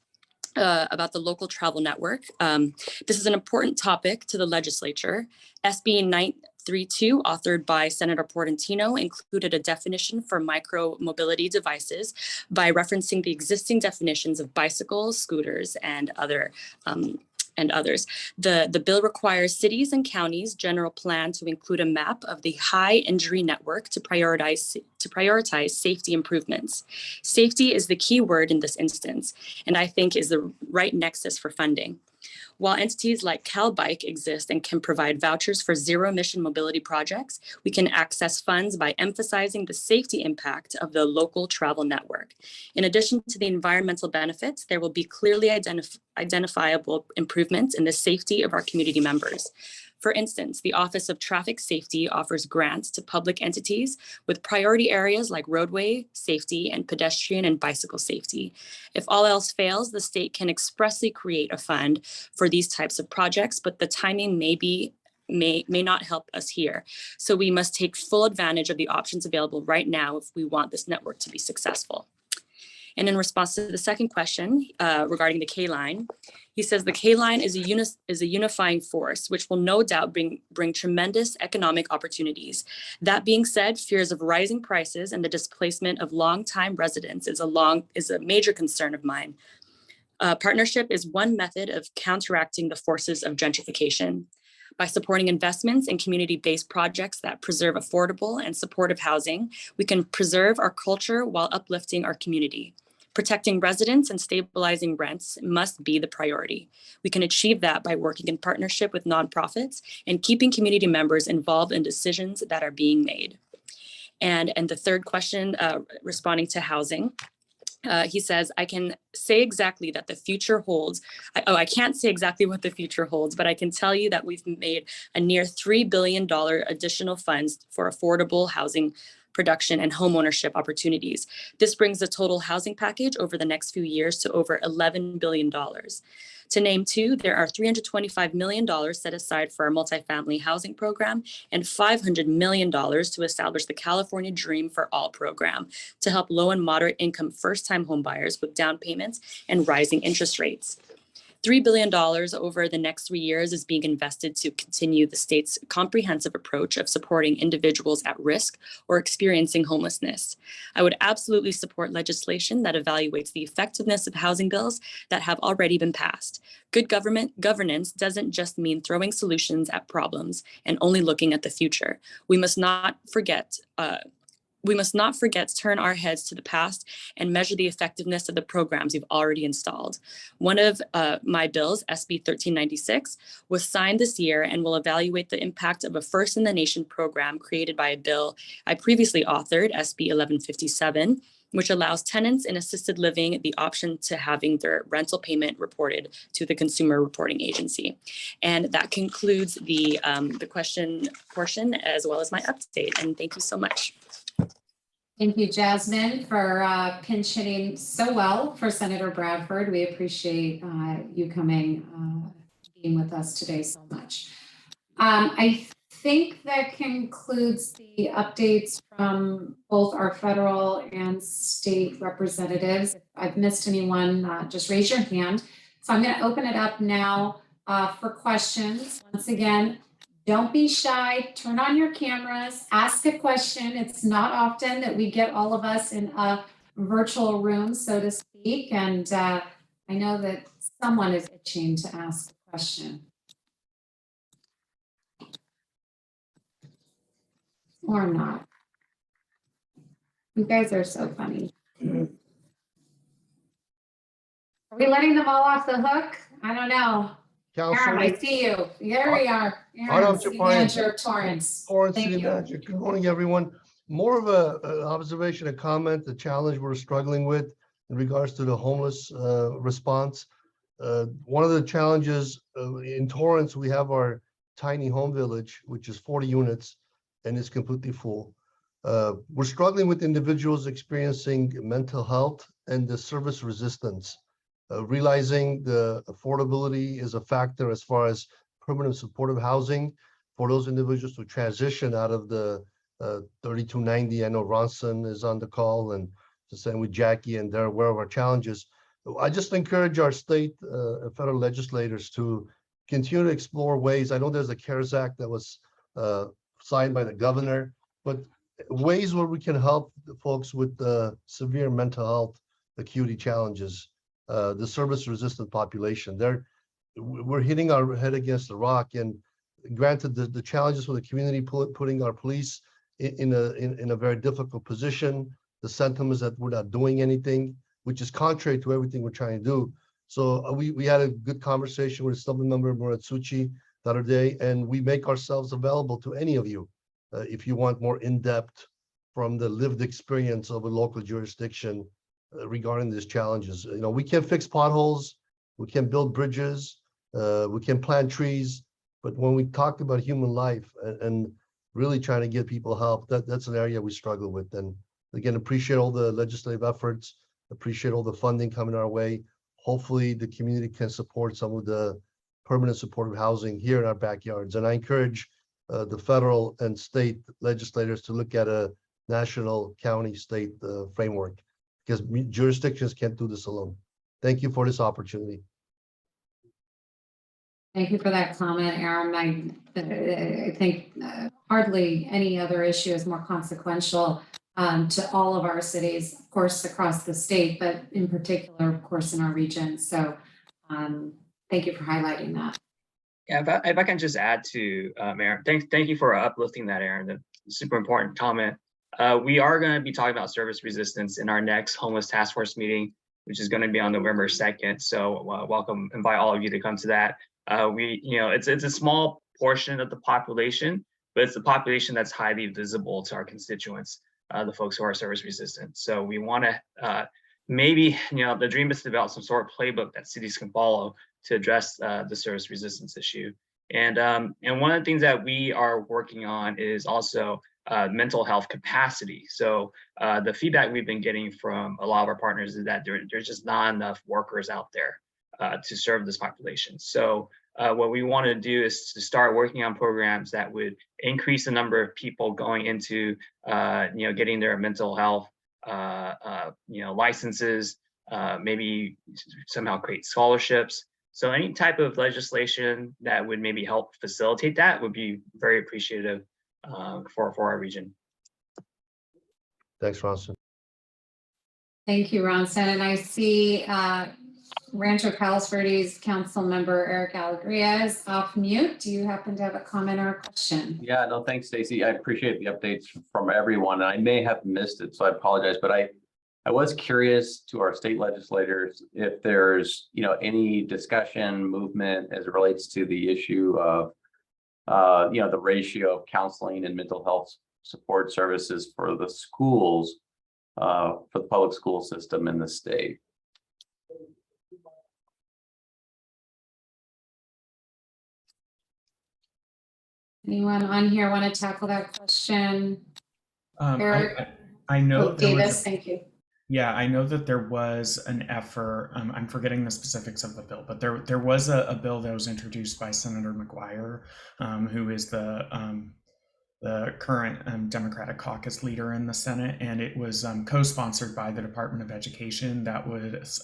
about the local travel network. This is an important topic to the legislature. SB 932, authored by Senator Portantino, included a definition for micro-mobility devices by referencing the existing definitions of bicycles, scooters, and others. The bill requires cities and counties general plan to include a map of the high injury network to prioritize safety improvements. Safety is the key word in this instance, and I think is the right nexus for funding. While entities like CalBike exist and can provide vouchers for zero-emission mobility projects, we can access funds by emphasizing the safety impact of the local travel network. In addition to the environmental benefits, there will be clearly identifiable improvements in the safety of our community members. For instance, the Office of Traffic Safety offers grants to public entities with priority areas like roadway safety and pedestrian and bicycle safety. If all else fails, the state can expressly create a fund for these types of projects, but the timing may not help us here. So we must take full advantage of the options available right now if we want this network to be successful. And in response to the second question regarding the K line, he says the K line is a unifying force, which will no doubt bring tremendous economic opportunities. That being said, fears of rising prices and the displacement of longtime residents is a major concern of mine. Partnership is one method of counteracting the forces of gentrification. By supporting investments in community-based projects that preserve affordable and supportive housing, we can preserve our culture while uplifting our community. Protecting residents and stabilizing rents must be the priority. We can achieve that by working in partnership with nonprofits and keeping community members involved in decisions that are being made. And the third question, responding to housing, he says, I can say exactly that the future holds. I can't say exactly what the future holds, but I can tell you that we've made a near $3 billion additional funds for affordable housing production and homeownership opportunities. This brings the total housing package over the next few years to over $11 billion. To name two, there are $325 million set aside for our multifamily housing program and $500 million to establish the California Dream for All program to help low and moderate income first-time homebuyers with down payments and rising interest rates. $3 billion over the next 3 years is being invested to continue the state's comprehensive approach of supporting individuals at risk or experiencing homelessness. I would absolutely support legislation that evaluates the effectiveness of housing bills that have already been passed. Good governance doesn't just mean throwing solutions at problems and only looking at the future. We must not forget to turn our heads to the past and measure the effectiveness of the programs we've already installed. One of my bills, SB 1396, was signed this year and will evaluate the impact of a first in the nation program created by a bill I previously authored, SB 1157, which allows tenants in assisted living the option to having their rental payment reported to the Consumer Reporting Agency. And that concludes the question portion as well as my update. And thank you so much. Thank you, Jasmine, for pinch hitting so well for Senator Bradford. We appreciate you coming, being with us today so much. I think that concludes the updates from both our federal and state representatives. If I've missed anyone, just raise your hand. So I'm going to open it up now for questions. Once again, don't be shy, turn on your cameras, ask a question. It's not often that we get all of us in a virtual room, so to speak. And I know that someone is itching to ask a question. Or not. You guys are so funny. Are we letting them all off the hook? I don't know. Aaron, I see you. There we are. Aaron, City Manager Torrance. Thank you. Manager. Good morning, everyone. More of an observation, a comment, the challenge we're struggling with in regards to the homeless response. One of the challenges in Torrance, we have our tiny home village, which is 40 units and is completely full. We're struggling with individuals experiencing mental health and the service resistance. Realizing the affordability is a factor as far as permanent supportive housing for those individuals to transition out of the 3290. I know Ronson is on the call, and the same with Jackie, and they're aware of our challenges. I just encourage our state and federal legislators to continue to explore ways. I know there's a CARES Act that was signed by the governor, but ways where we can help the folks with severe mental health acuity challenges. The service-resistant population. We're hitting our head against the rock, and granted, the challenges for the community putting our police in a very difficult position. The sentiment is that we're not doing anything, which is contrary to everything we're trying to do. So we had a good conversation with Assembly Member Moratsuchi the other day, and we make ourselves available to any of you if you want more in-depth from the lived experience of a local jurisdiction. Regarding these challenges, we can fix potholes, we can build bridges, we can plant trees, but when we talk about human life and really trying to get people help, that's an area we struggle with. And again, appreciate all the legislative efforts, appreciate all the funding coming our way. Hopefully the community can support some of the permanent supportive housing here in our backyards. And I encourage the federal and state legislators to look at a national, county, state framework. because jurisdictions can't do this alone. Thank you for this opportunity. Thank you for that comment, Aaron. I think hardly any other issue is more consequential to all of our cities, of course, across the state, but in particular, of course, in our region. So thank you for highlighting that. Yeah, if I can just add to Aaron, thank you for uplifting that, Aaron. That's a super important comment. We are going to be talking about service resistance in our next homeless task force meeting, which is going to be on November 2nd. So invite all of you to come to that. It's a small portion of the population, but it's the population that's highly visible to our constituents, the folks who are service resistant. So we want to maybe, the dream is to develop some sort of playbook that cities can follow to address the service resistance issue. And one of the things that we are working on is also mental health capacity. So the feedback we've been getting from a lot of our partners is that there's just not enough workers out there to serve this population. So what we want to do is to start working on programs that would increase the number of people going into, getting their mental health, licenses, maybe somehow create scholarships. So any type of legislation that would maybe help facilitate that would be very appreciative for our region. Thanks, Ronson. Thank you, Ronson. And I see Rancho Palos Verdes Council Member Eric Alegria is off mute. Do you happen to have a comment or a question? Yeah, no, thanks, Stacey. I appreciate the updates from everyone. I may have missed it, so I apologize, but I was curious to our state legislators if there's, any discussion, movement as it relates to the issue of, the ratio of counseling and mental health support services for the schools, for the public school system in the state. Anyone on here want to tackle that question? Eric? I know Davis, thank you. Yeah, I know that there was an effort. I'm forgetting the specifics of the bill, but there was a bill that was introduced by Senator McGuire, who is the current Democratic caucus leader in the Senate, and it was co-sponsored by the Department of Education that was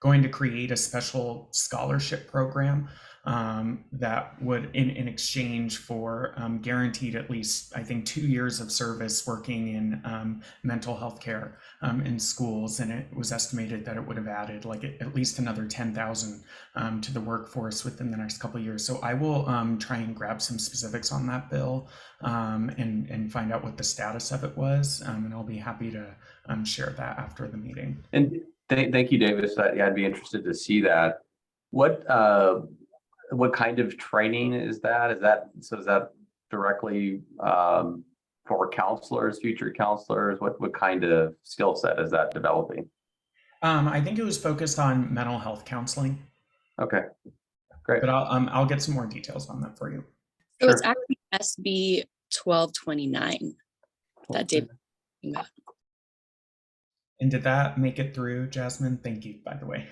going to create a special scholarship program that would, in exchange for guaranteed at least, I think, 2 years of service working in mental health care in schools. And it was estimated that it would have added at least another 10,000 to the workforce within the next couple of years. So I will try and grab some specifics on that bill and find out what the status of it was. And I'll be happy to share that after the meeting. And thank you, Davis. I'd be interested to see that. What kind of training is that? Is that directly for counselors, future counselors? What kind of skill set is that developing? I think it was focused on mental health counseling. Okay, great. But I'll get some more details on that for you. So it's actually SB 1229 that David. And did that make it through, Jasmine? Thank you, by the way.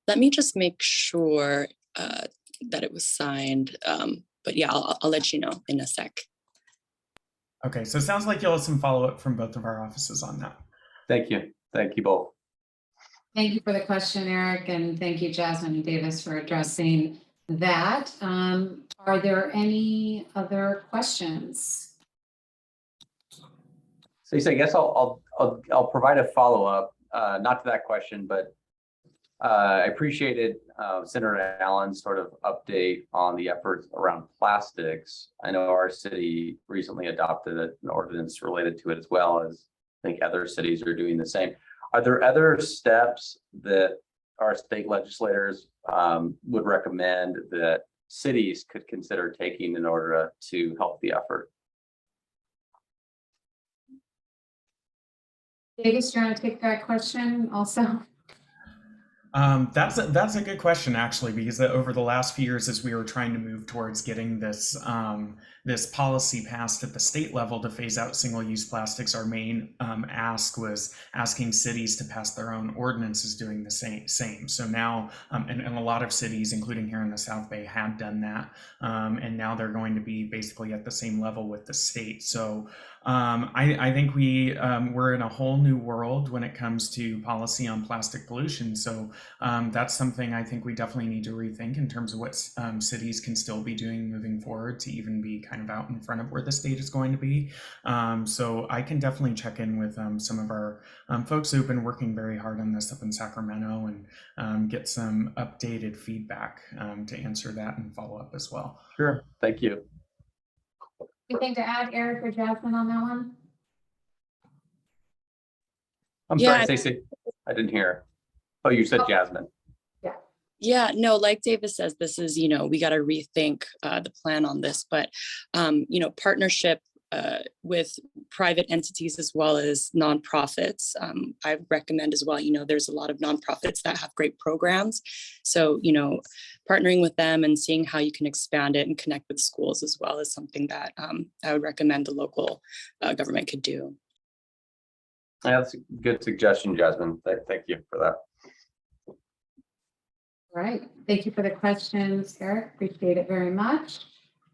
Let me just make sure that it was signed. But yeah, I'll let you know in a sec. Okay, so it sounds like you'll have some follow-up from both of our offices on that. Thank you. Thank you both. Thank you for the question, Eric, and thank you, Jasmine and Davis, for addressing that. Are there any other questions? Stacey, I guess I'll provide a follow-up, not to that question, but I appreciated Senator Allen's sort of update on the efforts around plastics. I know our city recently adopted an ordinance related to it, as well as I think other cities are doing the same. Are there other steps that our state legislators would recommend that cities could consider taking in order to help the effort? Davis, do you want to take that question also? That's a good question, actually, because over the last few years, as we were trying to move towards getting this policy passed at the state level to phase out single-use plastics, our main ask was asking cities to pass their own ordinances doing the same. So now, and a lot of cities, including here in the South Bay, have done that, and now they're going to be basically at the same level with the state. So I think we're in a whole new world when it comes to policy on plastic pollution. So that's something I think we definitely need to rethink in terms of what cities can still be doing moving forward to even be kind of out in front of where the state is going to be. So I can definitely check in with some of our folks who've been working very hard on this up in Sacramento and get some updated feedback to answer that and follow up as well. Sure, thank you. Anything to add, Eric or Jasmine, on that one? I'm sorry, Stacey, I didn't hear. Oh, you said Jasmine. Yeah, no, like Davis says, this is, we got to rethink the plan on this, but, partnership with private entities as well as nonprofits. I recommend as well, there's a lot of nonprofits that have great programs. So, partnering with them and seeing how you can expand it and connect with schools as well is something that I would recommend the local government could do. Yeah, that's a good suggestion, Jasmine. Thank you for that. Right. Thank you for the questions, Eric. Appreciate it very much.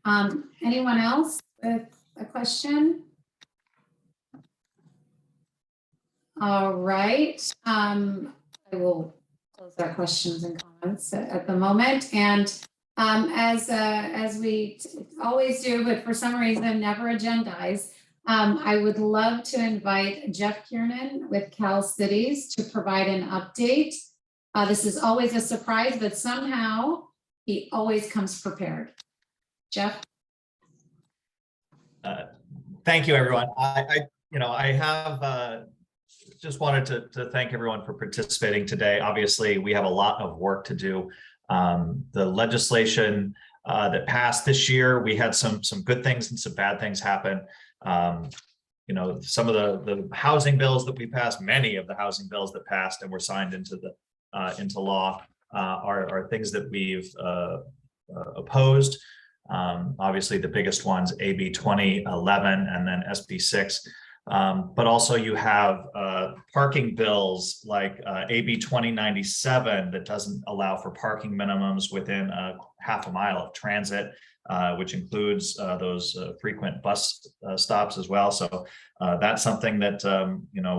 Anyone else with a question? All right. I will close our questions and comments at the moment. And as we always do, but for some reason never agendize, I would love to invite Jeff Kiernan with Cal Cities to provide an update. This is always a surprise, but somehow he always comes prepared. Jeff? Thank you, everyone. I have just wanted to thank everyone for participating today. Obviously, we have a lot of work to do. The legislation that passed this year, we had some good things and some bad things happen. Some of the housing bills that we passed, many of the housing bills that passed and were signed into law are things that we've opposed. Obviously, the biggest ones, AB 2011 and then SB 6. But also you have parking bills like AB 2097 that doesn't allow for parking minimums within half a mile of transit, which includes those frequent bus stops as well. So that's something that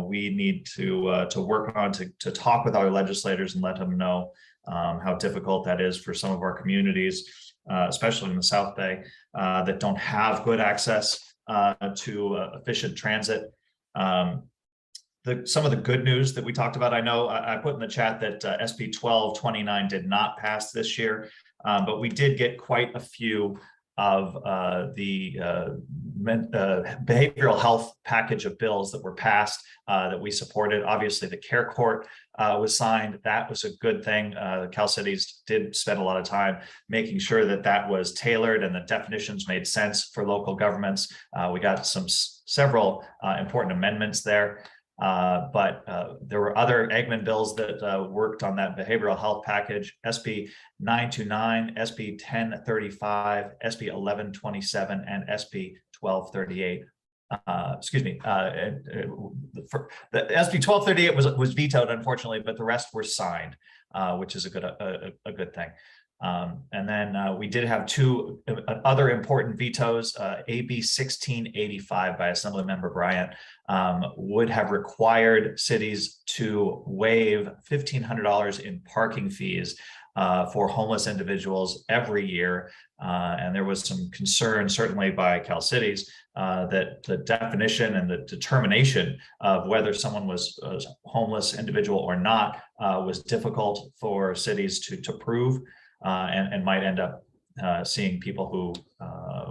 we need to work on to talk with our legislators and let them know how difficult that is for some of our communities, especially in the South Bay, that don't have good access to efficient transit. Some of the good news that we talked about, I know I put in the chat that SB 1229 did not pass this year, but we did get quite a few of the behavioral health package of bills that were passed that we supported. Obviously, the Care Court was signed. That was a good thing. Cal Cities did spend a lot of time making sure that that was tailored and the definitions made sense for local governments. We got several important amendments there. But there were other Eggman bills that worked on that behavioral health package: SB 929, SB 1035, SB 1127, and SB 1238. Excuse me. The SB 1238 was vetoed, unfortunately, but the rest were signed, which is a good thing. And then we did have two other important vetoes. AB 1685 by Assemblymember Bryant would have required cities to waive $1,500 in parking fees for homeless individuals every year. And there was some concern, certainly by Cal Cities, that the definition and the determination of whether someone was a homeless individual or not was difficult for cities to prove. And might end up seeing people who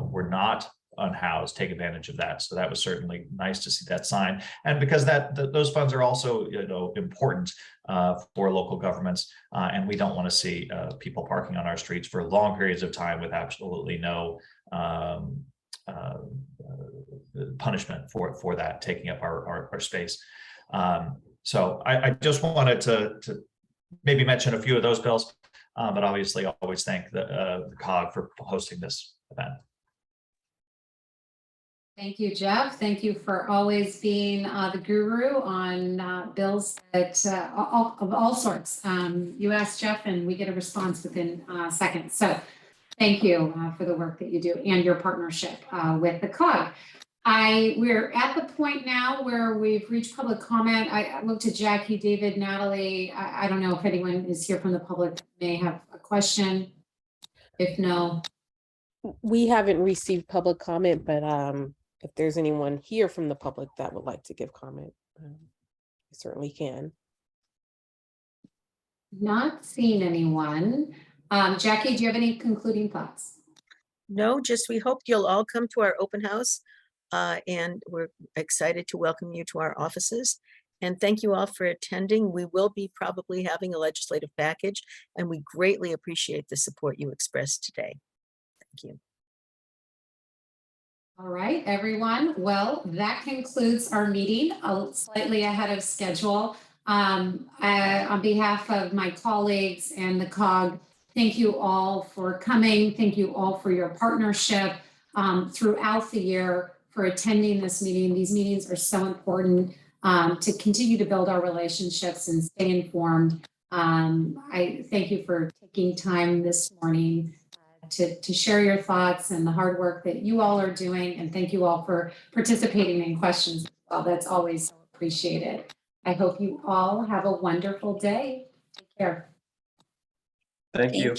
were not unhoused take advantage of that. So that was certainly nice to see that sign. And because those funds are also important for local governments, and we don't want to see people parking on our streets for long periods of time with absolutely no punishment for that, taking up our space. So I just wanted to maybe mention a few of those bills, but obviously always thank the COG for hosting this event. Thank you, Jeff. Thank you for always being the guru on bills that of all sorts. You ask Jeff and we get a response within seconds. So thank you for the work that you do and your partnership with the COG. We're at the point now where we've reached public comment. I looked at Jackie, David, Natalie. I don't know if anyone is here from the public that may have a question. If no. We haven't received public comment, but if there's anyone here from the public that would like to give comment, you certainly can. Not seeing anyone. Jackie, do you have any concluding thoughts? No, just we hope you'll all come to our open house, and we're excited to welcome you to our offices. And thank you all for attending. We will be probably having a legislative package, and we greatly appreciate the support you expressed today. Thank you. All right, everyone. Well, that concludes our meeting, slightly ahead of schedule. On behalf of my colleagues and the COG, thank you all for coming. Thank you all for your partnership throughout the year, for attending this meeting. These meetings are so important to continue to build our relationships and stay informed. I thank you for taking time this morning to share your thoughts and the hard work that you all are doing. And thank you all for participating in questions as well. That's always so appreciated. I hope you all have a wonderful day. Take care. Thank you.